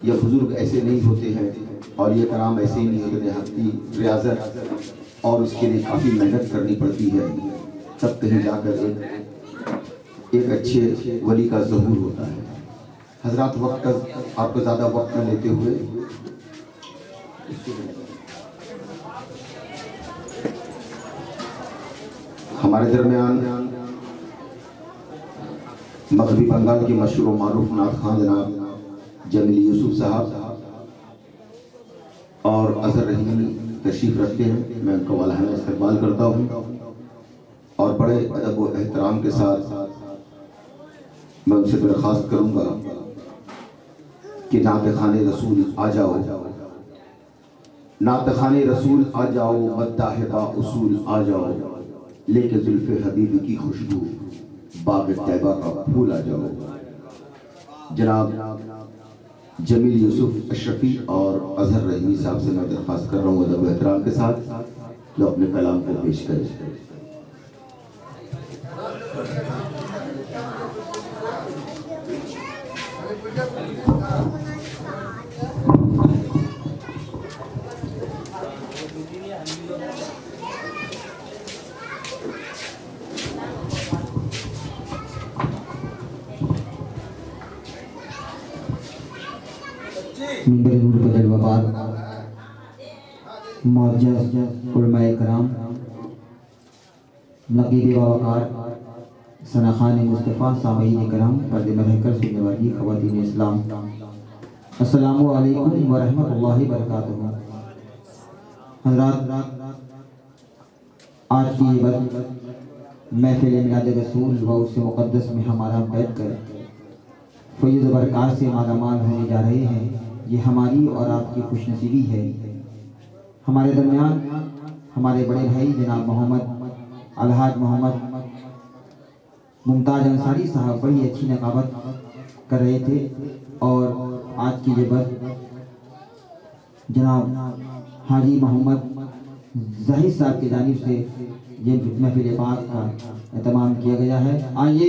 یا بزرگ ایسے نہیں ہوتے ہیں، اولیاء کرام ایسے ہی نہیں ہوتے، نہایت ریاضت اور اس کے لیے کافی محنت کرنی پڑتی ہے، تب کہیں جا کر ایک اچھے ولی کا ظہور ہوتا ہے۔ حضرات، وقت کا آپ کو زیادہ وقت نہ لیتے ہوئے ہمارے درمیان مغربی بنگال کے مشہور و معروف نعت خواں جناب جمیل یوسف صاحب اور اظہر رحیمی تشریف رکھتے ہیں، میں ان کا والہانہ استقبال کرتا ہوں اور بڑے ادب و احترام کے ساتھ میں ان سے درخواست کروں گا کہ نعت خوان رسول آ جاؤ، نعت خوان رسول آ جاؤ، مداح با اصول آ جاؤ، لے کے زلف حبیب کی خوشبو باغ طیبہ کا پھول آ جاؤ۔ جناب جمیل یوسف اشرفی اور اظہر رحیمی صاحب سے میں درخواست کر رہا ہوں ادب و احترام کے ساتھ کہ اپنے کلام کو پیش کریں۔ منبر نور پر جلوہ معزز علماء کرام، نقیب باوقار ثناخان مصطفیٰ، سامعین کرام، پردے میں رہ کر سننے والی خواتین اسلام، السلام علیکم ورحمۃ اللہ وبرکاتہ۔ حضرات، آج کی یہ محفل میلاد رسول و عرس مقدس میں ہمارا بیٹھ کر فیض و برکات سے مالا مال ہونے جا رہے ہیں، یہ ہماری اور آپ کی خوش نصیبی ہے۔ ہمارے درمیان ہمارے بڑے بھائی جناب محمد الحاج محمد ممتاز انصاری صاحب بڑی اچھی نقابت کر رہے تھے، اور آج کی یہ جناب حاجی محمد زاہد صاحب کی جانب سے یہ محفل پاک کا اہتمام کیا گیا ہے۔ آئیے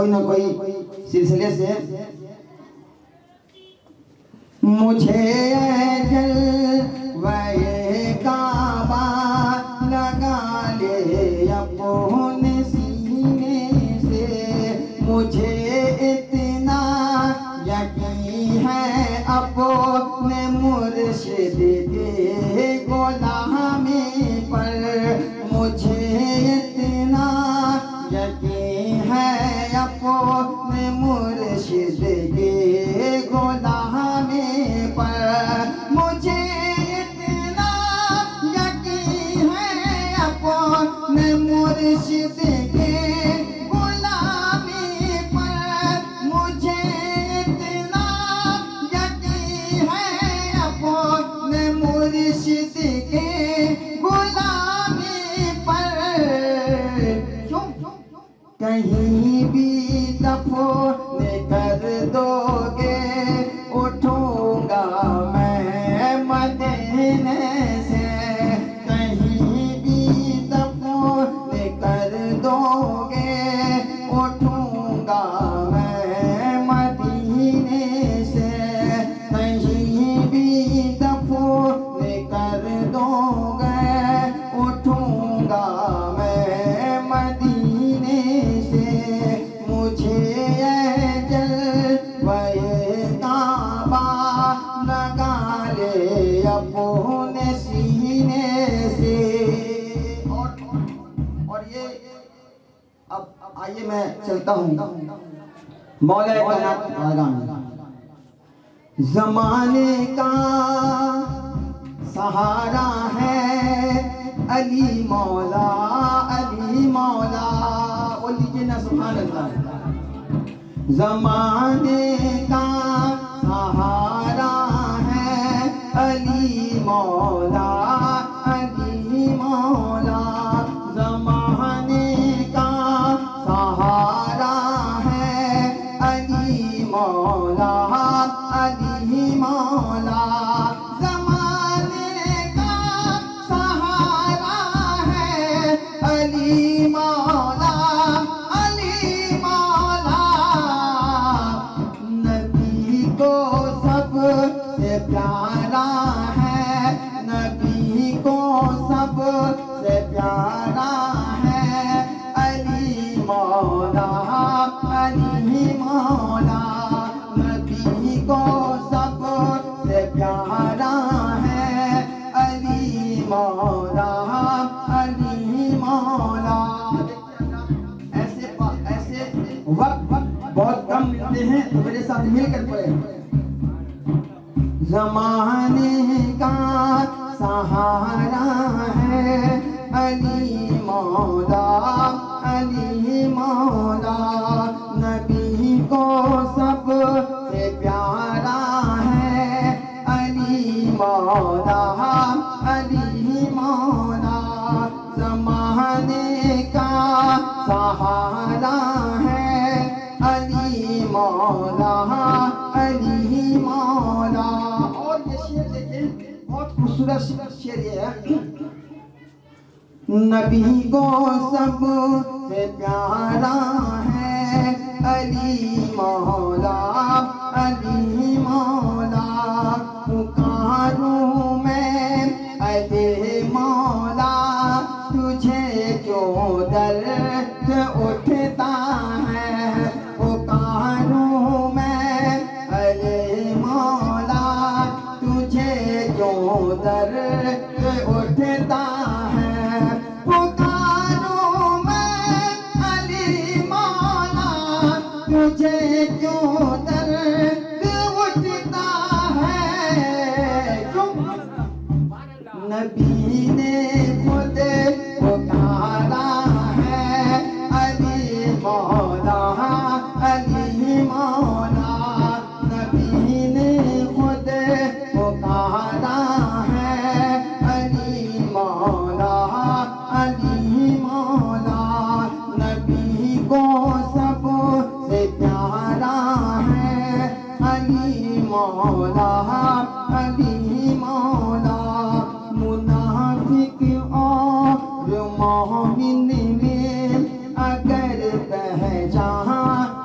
کوئی نہ کوئی سلسلے سے مجھے جلوے کعبہ لگا لے اپنے سینے سے، مجھے اتنا یقین ہے اپنے مرشد کے غلامی پر، مجھے اتنا یقین ہے اپنے مرشد کے غلامی پر، مجھے اتنا یقین ہے اپنے مرشد کے غلامی پر، مجھے اتنا یقین ہے اپنے مرشد کے غلامی پر، کہیں بھی دفن کر دو گے اٹھوں گا میں مدینے سے، کہیں بھی دفن کر دو گے اٹھوں گا میں مدینے سے، کہیں بھی دفن کر دو گے اٹھوں گا میں مدینے سے، مجھے جلوے کعبہ لگا لے اپنے سینے سے۔ اور یہ اب آئیے میں چلتا ہوں مولا کائنات کی بارگاہ میں۔ زمانے کا سہارا ہے علی مولا، علی مولا، وہ لیجیے نا سبحان اللہ۔ زمانے کا سہارا ہے علی مولا، علی مولا، زمانے کا سہارا ہے علی مولا، علی مولا، زمانے کا سہارا ہے علی مولا، علی مولا، نبی کو سب سے پیارا ہے، نبی کو سب سے پیارا ہے علی مولا، علی مولا، نبی کو سب سے پیارا ہے علی مولا، علی مولا۔ ایسے وقت بہت کم ملتے ہیں تو میرے ساتھ مل کر پڑھے۔ زمانے کا سہارا ہے علی مولا، علی مولا، نبی کو سب سے پیارا ہے علی مولا، علی مولا، زمانے کا سہارا ہے علی مولا، علی مولا۔ اور یہ شعر دیکھیں بہت خوبصورت شعر یہ ہے، نبی کو سب سے پیارا ہے علی مولا، علی مولا، پکاروں میں علی مولا، تجھے کیوں درد اٹھتا ہے، پکاروں میں علی مولا، تجھے کیوں درد اٹھتا ہے، پکاروں میں علی مولا، تجھے کیوں درد اٹھتا ہے، نبی نے خود پکارا ہے علی مولا، علی مولا، نبی نے خود پکارا ہے علی مولا، علی مولا، نبی کو سب سے پیارا ہے علی مولا، علی مولا، منافق اور مومن میں اگر پہچان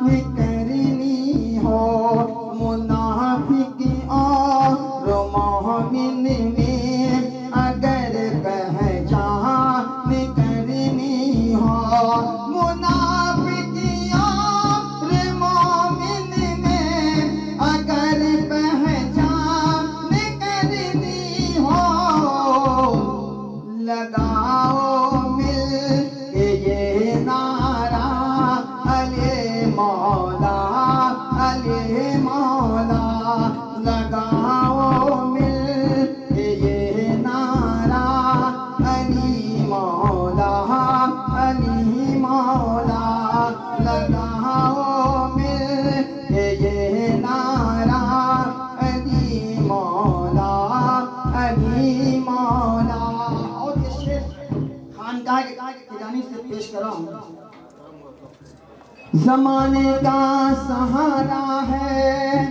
زمانے کا سہارا ہے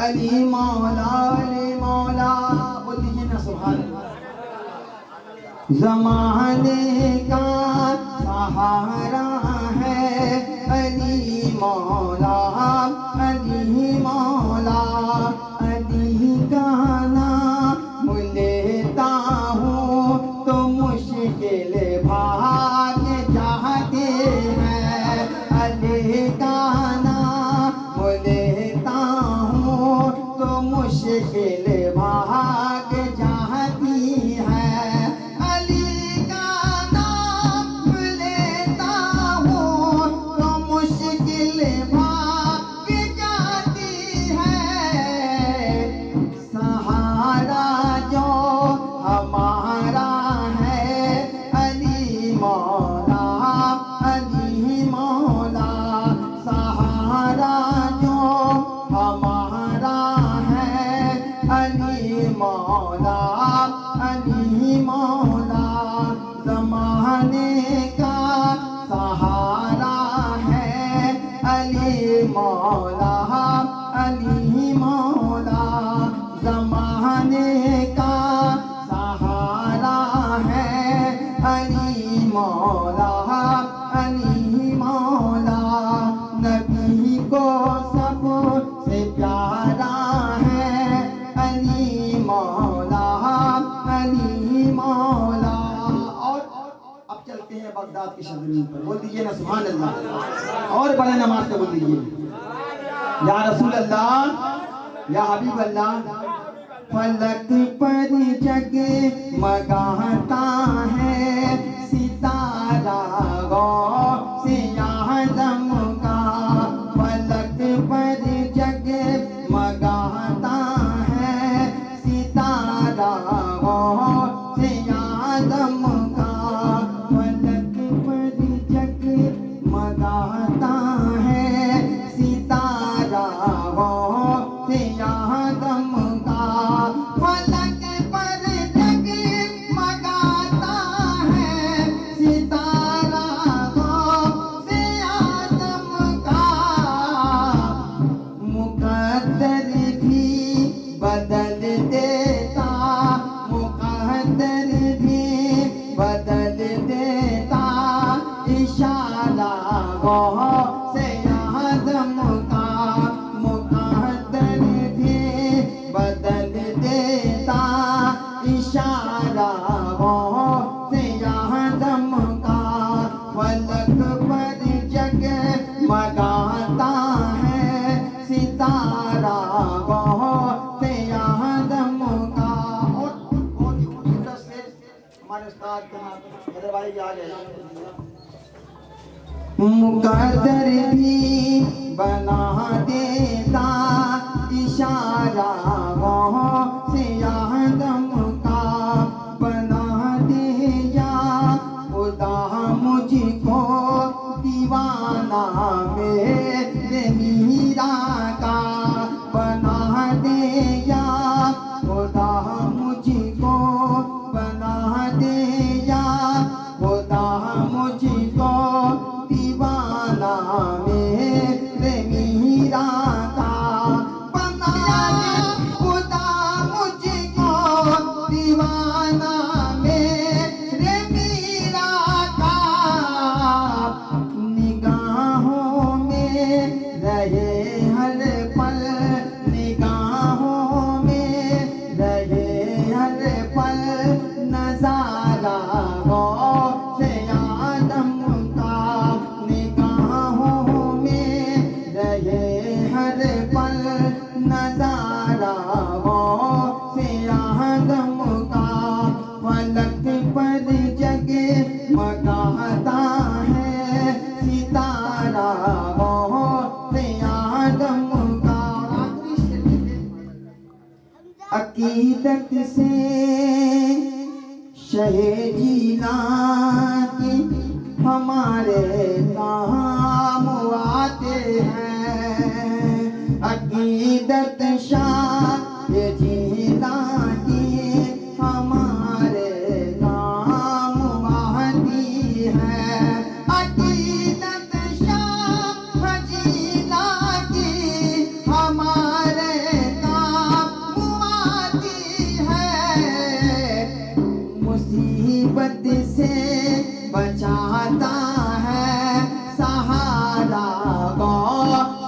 علی مولا بول دیجیے نا سبحان اللہ. زمانے کا سہارا ہے علی مولا علی کا نام لیتا ہوں تو مشکل بھاگ جاتے ہیں. علی کا نام لیتا ہوں تو مشکل بھاگ جاتی ہے. علی کا نام لیتا ہوں تو مشکل بھاگ جاتی ہے. سہارا جو ہمارا ہے علی مولا سہارا جو ہمارا ہے علی مولا زمانے کا سہارا ہے علی مولا زمانے کا سہارا ہے علی مولا نبی کو سب سے پیارا ہے علی مولا اور اب چلتے ہیں بغداد کی سرزمین پر. بول دیجئے نا سبحان اللہ, اور بڑے نماز سے بول دیجئے یا رسول اللہ یا حبیب اللہ. فلک پر جگمگاتا ہے ستارہ غوث اعظم کا. فلک پر جگمگاتا ہے ستارہ غوث اعظم کا. فلک پر جگمگاتا ہے ستارہ غوث اعظم کا. فلک پر جگمگاتا ہے ستارہ غوث اعظم کا. مقدر بھی بدل دیتا اشارہ غوث اعظم کا. مقدر بھی بدل دیتا اشارہ غوث اعظم کا. فلک پر جگمگاتا ہے ستارہ غوث اعظم کا. اور خوبصورت سے ہمارے استاد حیدر بھائی بھی آ گئے. مقدر بھی بنا دیتا اشارہ غوث اعظم کا. بنا دیا خدا مجھ کو دیوانہ میرے میرا کا. بنا دیا خدا مجھ کو بنا دیا خدا مجھ کو دیوانہ میرے میرا کا. بنا خدا مجھ کو دیوانہ میرے میرا کا. نگاہوں میں رہے ہر پل نگاہوں میں رہے ہر پل نظارہ غوث اعظم کا. نگاہوں میں رہے ہر پل نظارہ غوث اعظم کا. فلک پر جگمگاتا ہے ستارہ غوث اعظم کا. عقیدت سے شہ جیلانی ہمارے کام آتے ہیں. عقیدت شاہ جیلانی ہمارے کام آتی ہے. عقیدت شاہ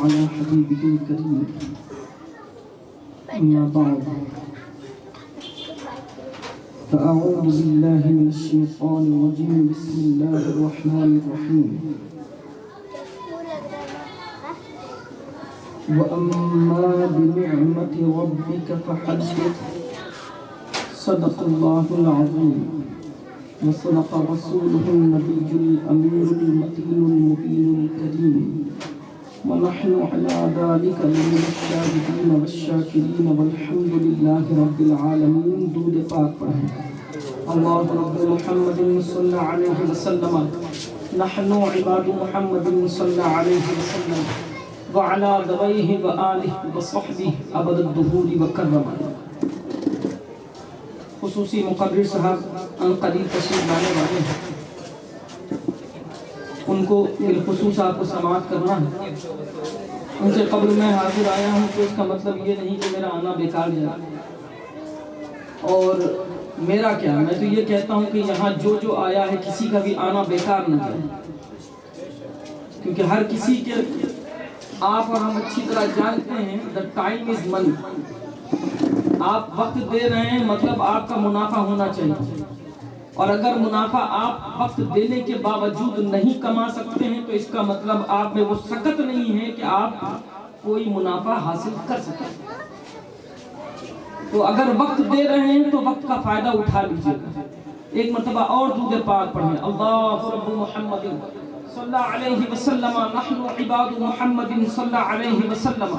على حبيبه الكريم أما بعد فأعوذ بالله من الشيطان الرجيم بسم الله الرحمن الرحيم وأما بنعمة ربك فحدث صدق الله العظيم وصدق رسوله النبي الأمير المتين المبين الكريم ونحن على ذلك لمن الشاهدين والشاكرين والحمد لله رب العالمين. درود پاک پڑھیں. اللہ رب محمد صلی علیہ وسلم نحن عباد محمد صلی علیہ وسلم وعلى ذويه وآله وصحبه أبد الدهور وكرما. خصوصی مقرر صاحب ان قریب تشریف لانے والے ہیں، ان کو بالخصوص آپ کو سماعت کرنا ہے. ان سے قبل میں حاضر آیا ہوں تو اس کا مطلب یہ نہیں کہ میرا آنا بیکار جائے. اور میرا کیا، میں تو یہ کہتا ہوں کہ یہاں جو جو آیا ہے کسی کا بھی آنا بیکار نہ جائے، کیونکہ ہر کسی کے آپ اور ہم اچھی طرح جانتے ہیں the time is money. آپ وقت دے رہے ہیں مطلب آپ کا منافع ہونا چاہیے، اور اگر منافع آپ وقت دینے کے باوجود نہیں کما سکتے ہیں تو اس کا مطلب آپ میں وہ سکت نہیں ہے کہ آپ کوئی منافع حاصل کر سکیں. تو اگر وقت دے رہے ہیں تو وقت کا فائدہ اٹھا لیجیے گا. ایک مرتبہ اور درود پاک پڑھیں. اللہ رب محمد صلی علیہ وسلم نحن عباد محمد صلی علیہ وسلم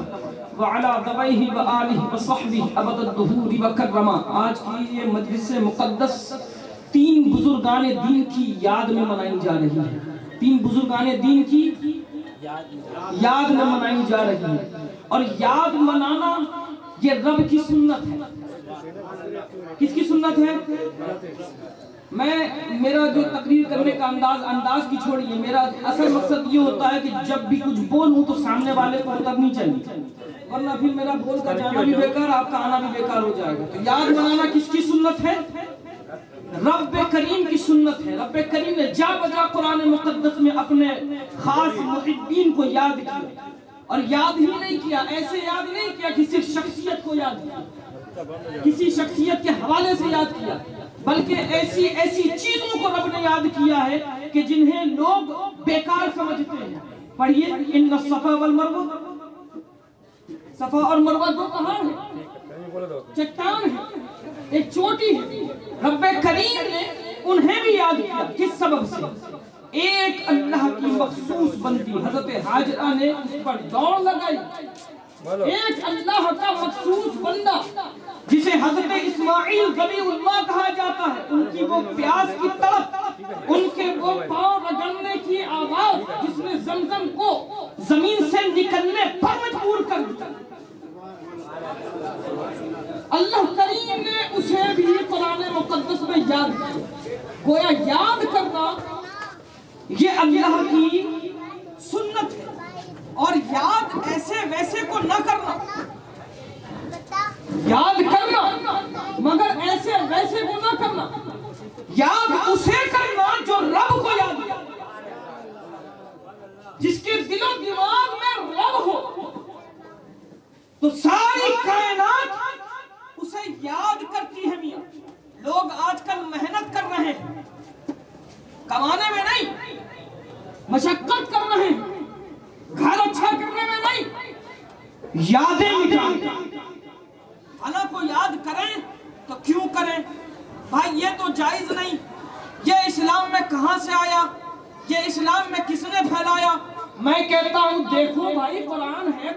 وعلى ذويه وآله وصحبه ابد الدهور وكرما. آج کی یہ مجلس مقدس تین بزرگان دین کی یاد میں منائی جا رہی ہے. تین بزرگان دین کی یاد میں منائی جا رہی ہے، اور یاد منانا یہ رب کی سنت ہے. کس کی سنت ہے؟ میرا جو تقریر کرنے کا انداز کی چھوڑیے، میرا اصل مقصد یہ ہوتا ہے کہ جب بھی کچھ بولوں تو سامنے والے کو اترنی چاہیے، ورنہ پھر میرا بول کر جانا بھی بیکار، آپ کا آنا بھی بیکار ہو جائے گا. تو یاد منانا کس کی سنت ہے؟ رب کریم کی سنت ہے. رب کریم نے جا بجا قرآن مقدس میں اپنے خاص محبین کو یاد کیا، اور یاد ہی نہیں کیا، ایسے یاد نہیں کیا کہ صرف شخصیت کو یاد کیا، کسی شخصیت کے حوالے سے یاد کیا، بلکہ ایسی چیزوں کو رب نے یاد کیا ہے کہ جنہیں لوگ بیکار سمجھتے ہیں. پڑھیے ان الصفا والمروہ. صفا اور مروہ دو پہاڑ ہیں، چٹان ہے، ایک چوٹی ہے. رب کریم نے انہیں بھی یاد کیا. کس سبب سے؟ ایک اللہ کی مخصوص بندی حضرت حاجرہ نے اس پر دوڑ لگائی. ایک اللہ کا مخصوص بندہ جسے حضرت اسماعیل ذبیح اللہ کہا جاتا ہے، ان کی وہ پیاس کی تڑپ، ان کے وہ پاؤں رگڑنے کی آواز جس نے زمزم کو زمین سے نکلنے پر مجبور کر دیا. اللہ کریم نے اسے بھی قرآن مقدس میں یاد کیا. گویا یاد کرنا یہ اللہ کی سنت ہے، اور یاد ایسے ویسے کو نہ کرنا. یاد کرنا مگر ایسے ویسے کو نہ کرنا. یاد اسے کرنا جو رب کو یاد کیا، جس کے دل و دماغ میں رب ہو تو ساری کائنات اسے یاد کرتی ہے. میاں لوگ آج کل محنت کر رہے ہیں، کمانے میں نہیں، مشقت کر رہے ہیں، گھر اچھا کرنے میں نہیں، یادیں مٹانے. اللہ کو یاد کریں تو کیوں کریں بھائی؟ یہ تو جائز نہیں. یہ اسلام میں کہاں سے آیا؟ یہ اسلام میں کس نے پھیلایا؟ میں کہتا ہوں دیکھو بھائی، قرآن ہے.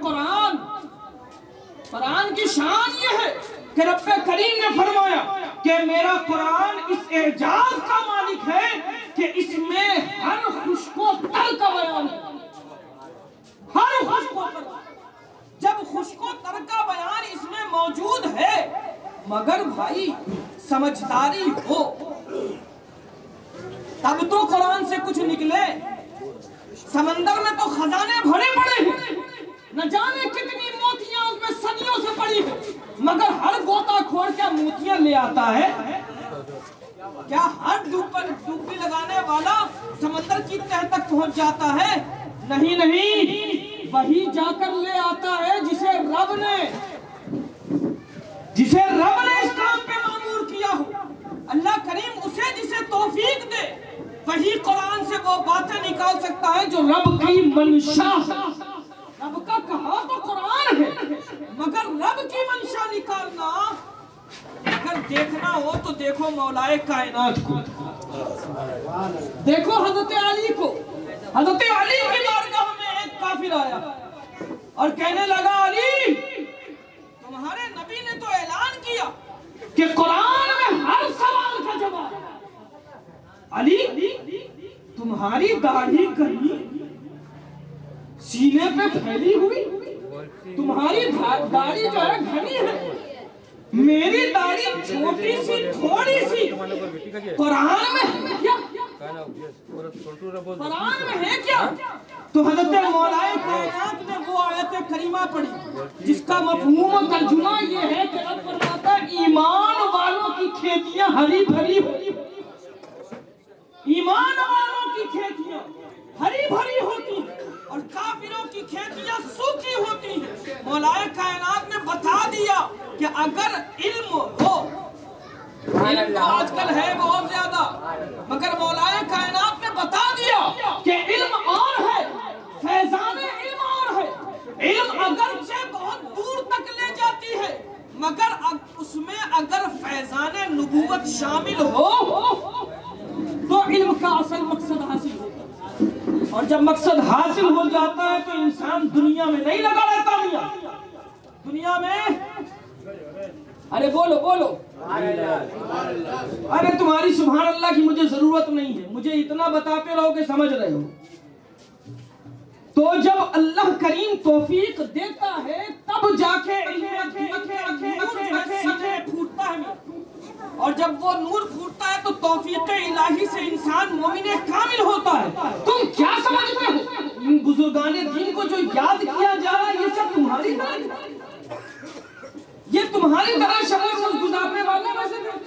قرآن کی شان یہ ہے کہ رب کریم نے فرمایا کہ میرا قرآن اس اعجاز کا مالک ہے کہ اس میں ہر خشک و تر کا بیان ہے. ہر خشک و تر. جب خشک و تر کا بیان اس میں موجود ہے، مگر بھائی سمجھداری ہو تب تو قرآن سے کچھ نکلے. سمندر میں تو خزانے بھرے پڑے ہیں، نہ جانے کتنی موتیاں اس میں صدیوں سے پڑی ہیں، مگر ہر غوطہ کھوڑ کے موتیاں لے آتا ہے. کیا ہر ڈوبکی لگانے والا سمندر کی تہ تک پہنچ جاتا ہے؟ نہیں نہیں، وہی جا کر لے آتا ہے جسے رب نے اس کام پہ مامور کیا ہو۔ اللہ کریم اسے جسے توفیق دے، وہی قرآن سے وہ باتیں نکال سکتا ہے جو رب کی منشا ہے۔ رب کا کہا تو قرآن ہے، مگر رب کی منشا نکالنا، اگر دیکھنا ہو تو دیکھو مولا کائنات کو، دیکھو حضرت علی کو۔ حضرت علی کی بارگاہ میں ایک کافر آیا اور کہنے لگا، علی تمہارے نبی نے تو اعلان کیا کہ قرآن میں ہر سوال کا جواب۔ علی تمہاری داڑھی گئی، سینے پہ پھیلی ہوئی، تمہاری داڑھی جو ہے گھنی ہے، میری داڑھی چھوٹی سی تھوڑی سی، قرآن میں ہے کیا؟ قرآن میں ہے کیا؟ تو حضرت مولا کائنات نے وہ آیت کریمہ پڑھی جس کا مفہوم و ترجمہ یہ ہے کہ رب فرماتا ہے ایمان والوں کی کھیتیاں ہری بھری ہوتی، ایمان والوں کی کھیتیاں ہری بھری ہوتی اور کافروں کی کھیتیاں سوکھی ہوتی ہیں۔ مولا کائنات نے بتا دیا کہ اگر علم ہو، علم تو آج کل ہے بہت زیادہ، مگر مولا کائنات نے بتا دیا کہ علم اور ہے، فیضان علم اور ہے۔ علم اگرچہ بہت دور تک لے جاتی ہے، مگر اس میں اگر فیضان نبوت شامل ہو تو علم کا اصل مقصد حاصل ہوتا ہے، اور جب مقصد حاصل ہو جاتا ہے تو انسان دنیا میں نہیں لگا رہتا۔ میاں دنیا میں، ارے بولو بولو، ارے تمہاری سبحان اللہ کی مجھے ضرورت نہیں ہے، مجھے اتنا بتاتے رہو کہ سمجھ رہے ہو۔ تو جب اللہ کریم توفیق دیتا ہے تب جا کے علم سینے پھوٹتا ہے، اور جب وہ نور پھوٹتا ہے تو توفیق الہی سے انسان مومن کامل ہوتا ہے۔ تم کیا سمجھتے ہو ان بزرگان دین کو جو یاد کیا جا رہا ہے یہ سب تمہاری طرح، یہ تمہاری طرح شب روز گزارنے والے میں سے؟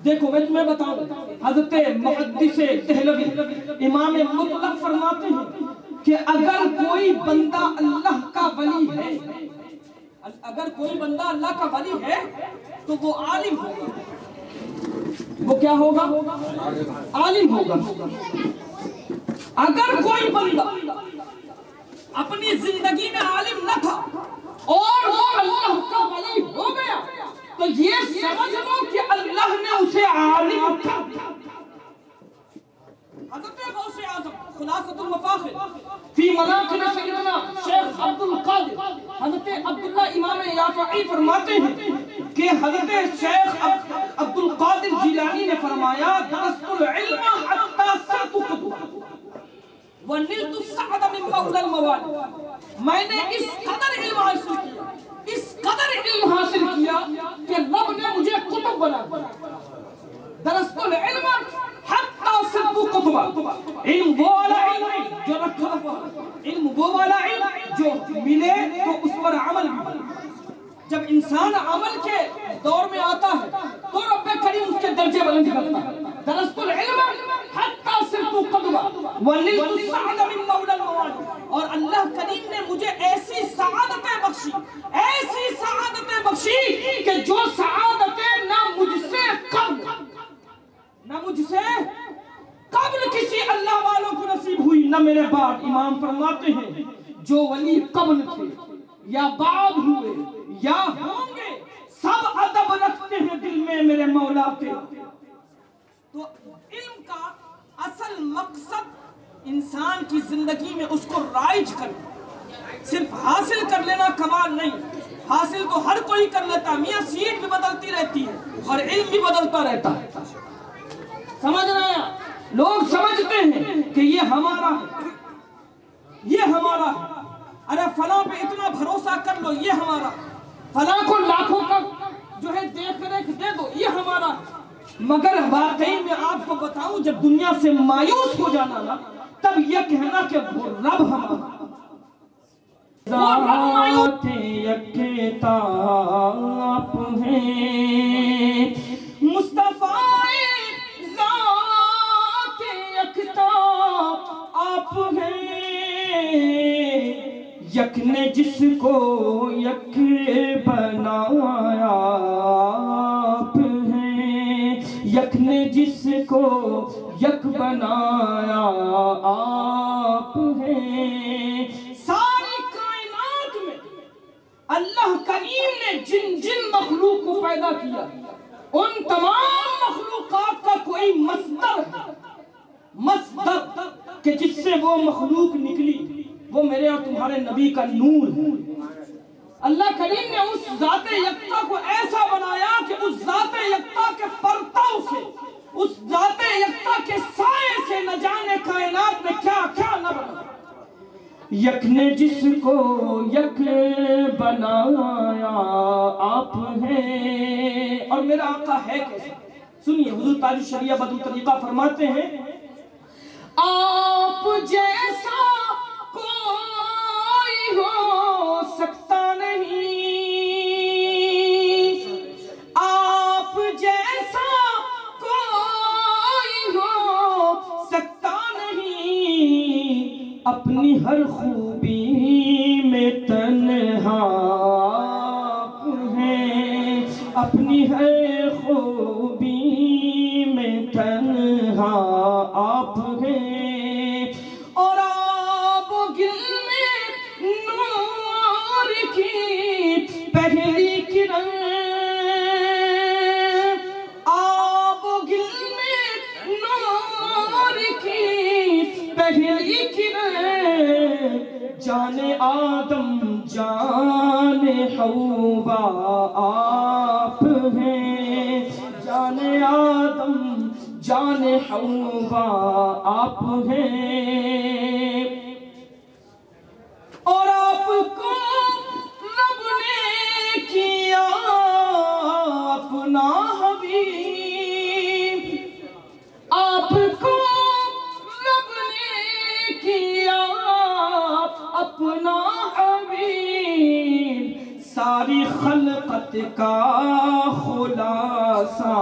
دیکھو میں تمہیں بتاؤں، حضرت محدث دہلوی امام مطلق فرماتے ہیں کہ اگر کوئی بندہ اللہ کا ولی ہے، اگر کوئی بندہ اللہ کا ولی ہے تو وہ عالم ہوگا۔ وہ کیا ہوگا؟ عالم ہوگا۔ اگر کوئی بندہ اپنی زندگی میں عالم نہ تھا اور وہ اللہ کا ولی ہو گیا تو یہ سمجھ لو کہ اللہ نے اسے عالم کر دیا۔ حضرت غوث اعظم خلاصۃ المفاخر فی مناقب سیدنا شیخ عبد القادر حضرت عبداللہ امام یافعی فرماتے ہیں کہ حضرت شیخ عبد القادر جیلانی نے فرمایا، درست العلم حتی صرت قطبہ ونلت السعد من مولى الموالي، میں نے اس قدر علم حاصل کیا، اس قدر علم حاصل کیا کہ رب نے مجھے قطب بنا دیا۔ درست العلم حتی صرت قطبہ، علم وہ والا علم جو رکھا ہوا، علم وہ والا علم جو ملے تو اس پر عمل ملے۔ جب انسان عمل کے دور میں آتا ہے تو رب کریم اس کے درجے بلند کرتا ہے۔ درست العلم حتی صرت قطبہ ونلت السعد من مولى الموالي، اور اللہ کریم نے مجھے ایسی سعادتیں بخشی، ایسی سعادتیں بخشی کہ جو سعادتیں نہ مجھ سے قبل کسی اللہ والوں کو نصیب ہوئی نہ میرے بعد۔ امام فرماتے ہیں جو ولی قبل تھے یا بعد ہوئے یا ہوں گے سب ادب رکھتے ہیں دل میں میرے مولا کے۔ تو علم کا اصل مقصد انسان کی زندگی میں اس کو رائج کرنا، صرف حاصل کر لینا کمال نہیں۔ حاصل تو ہر کوئی کر لیتا، میاں سیٹ بھی بدلتی رہتی ہے اور علم بھی بدلتا رہتا ہے۔ سمجھ رہے ہیں؟ لوگ سمجھتے ہیں کہ یہ ہمارا ہے، یہ ہمارا ہے، ارے فلاں پہ اتنا بھروسہ کر لو یہ ہمارا، فلاں کو لاکھوں کا جو ہے دیکھ ریکھ دے دو یہ ہمارا ہے۔ مگر واقعی میں آپ کو بتاؤں جب دنیا سے مایوس ہو جانا نا تب یہ کہنا کہ وہ رب ہمارا، ذات یکتا آپ ہیں مصطفیٰ یک نے جس کو یک بنایا آپ ہیں، یک نے جس کو یک بنایا آپ ہیں۔ ساری کائنات میں اللہ کریم نے جن جن مخلوق کو پیدا کیا ان تمام مخلوقات کا کوئی مصدر ہے، مصدر کہ جس سے وہ مخلوق نکلی، وہ میرے اور تمہارے نبی کا نور ہے۔ اللہ کریم نے اس ذات یکتا کو ایسا بنایا کہ اس ذات یکتا کے پرتو سے، اس ذات یکتا کے سائے سے نہ جانے کائنات میں کیا کیا نہ بنا۔ یک نے جس کو یک بنایا آپ ہیں، اور میرا آقا ہے کیسے؟ سنیے، حضور تاج الشریعہ بدر الطریقہ فرماتے ہیں آپ جیسا کوئی ہو سکتا نہیں، آپ جیسا کوئی ہو سکتا نہیں، اپنی ہر خوبی میں تنہا آپ ہیں، اپنی ہر خوبی میں تنہا آپ ہیں، اور آب و گل میں نور کی پہلی کرن، آب و گل میں نور کی پہلی کرن، جان آدم جان حوا آپ ہیں، جان آدم جان حوا آپ ہیں، اور آپ کو رب نے کیا اپنا حبیب، آپ کو رب نے کیا اپنا حبیب، ساری خلقت کا خلاصہ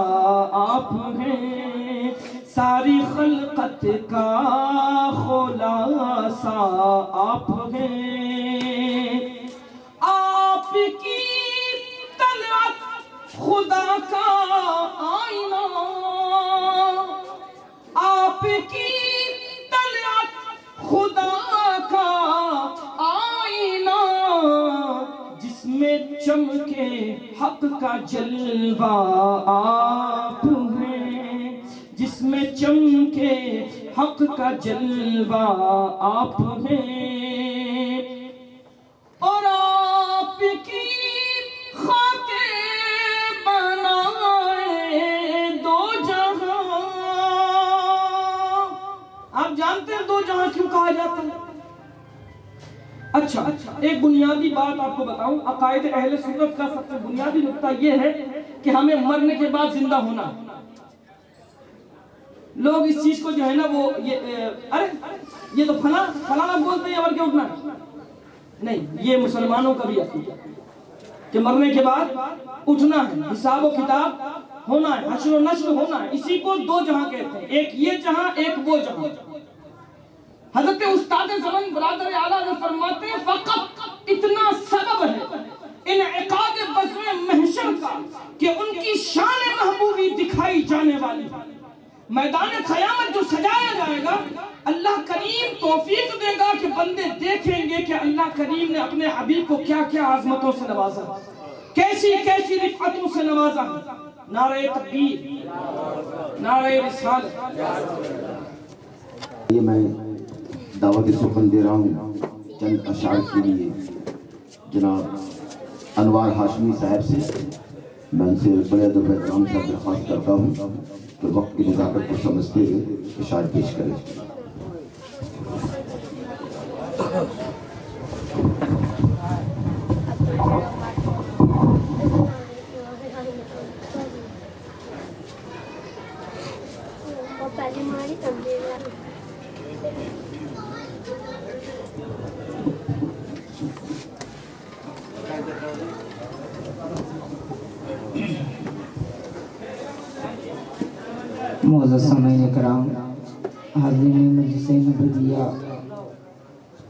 آپ ہیں، ساری خلقت کا خلاصہ آپ ہیں، آپ کی طلعت خدا کا آئینہ، آپ کی طلعت خدا کا آئینہ، جس میں چمکے حق کا جلوہ آپ ہیں، جس میں چمکے حق کا جلوہ آپ ہیں، اور آپ کی خاطر بنائے دو جہاں۔ آپ جانتے ہیں دو جہاں کیوں کہا جاتا ہے؟ اچھا، ایک بنیادی بات آپ کو بتاؤں، عقائد اہل سنت کا سب سے بنیادی نقطہ یہ ہے کہ ہمیں مرنے کے بعد زندہ ہونا ہے۔ لوگ اس چیز کو جو ہے نا وہ ارے یہ تو فلانا بولتے ہیں اور کیا اٹھنا ہے، نہیں، یہ مسلمانوں کا بھی عقیدہ کہ مرنے کے بعد اٹھنا ہے، حساب و کتاب ہونا ہے، حشر و نشر ہونا ہے۔ اسی کو دو جہاں کہتے ہیں، ایک یہ جہاں، ایک وہ جہاں۔ حضرت استاد زمن برادر اعلیٰ نے فرماتے ہیں فقط اتنا سبب ہے انعقاد بزم محشر کا کہ ان کی شان محبوبی دکھائی جانے والی میدان قیامت جو سجایا جائے گا، اللہ کریم توفیق دے گا کہ بندے دیکھیں گے کہ اللہ کریم نے اپنے حبیب کو کیا کیا عظمتوں سے نوازا، کیسی کیسی رفعتوں سے نوازا۔ نعرہ تکبیر، نعرہ رسالت۔ یہ میں دعوت سخن دے رہا ہوں چند اشعار کے لیے جناب انوار ہاشمی صاحب سے۔ میں ان سے بڑے ادب و احترام سے درخواست کرتا ہوں کہ وقت کی نزاکت کو سمجھتے ہوئے اشعار پیش کریں۔ معزز سامعین کرام، حاضرین مجلس نبویہ،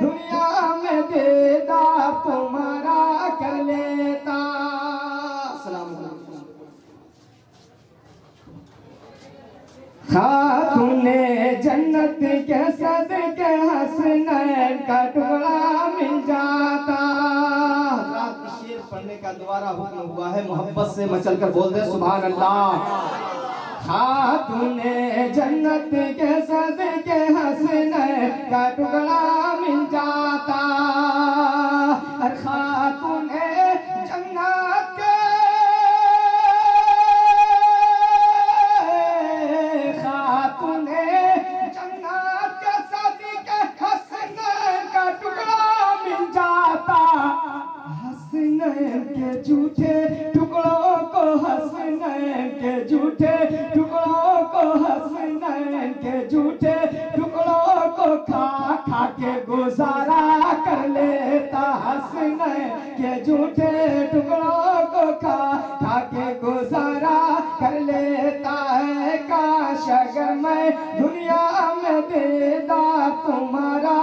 دنیا میں دیدار تمہارا کر لیتا. السلام علیکم. خاتون جنت کے صدقے حسنین کا ٹکڑا مل جاتا. حضرات شعر پڑھنے کا دوبارہ حکم ہوا ہے, محبت سے مچل کر بول دیں سبحان اللہ. خاتون جنت کے صدقے حسنین کا ٹکڑا مل جاتا. اور خاتون جنت کے خاتون جنت کے صدقے حسنین کا ٹکڑا مل جاتا. حسنین کے جھوٹے ٹکڑوں کو حسنین کے جھوٹے ٹکڑوں کو حسنین کے جھوٹے ٹکڑوں کو کھا کھا کے گزارا کر لیتا. حسنین کے جھوٹے ٹکڑوں کو کھا کھا کے گزارا کر لیتا ہے. کاش اگر میں دنیا میں دیدار تمہارا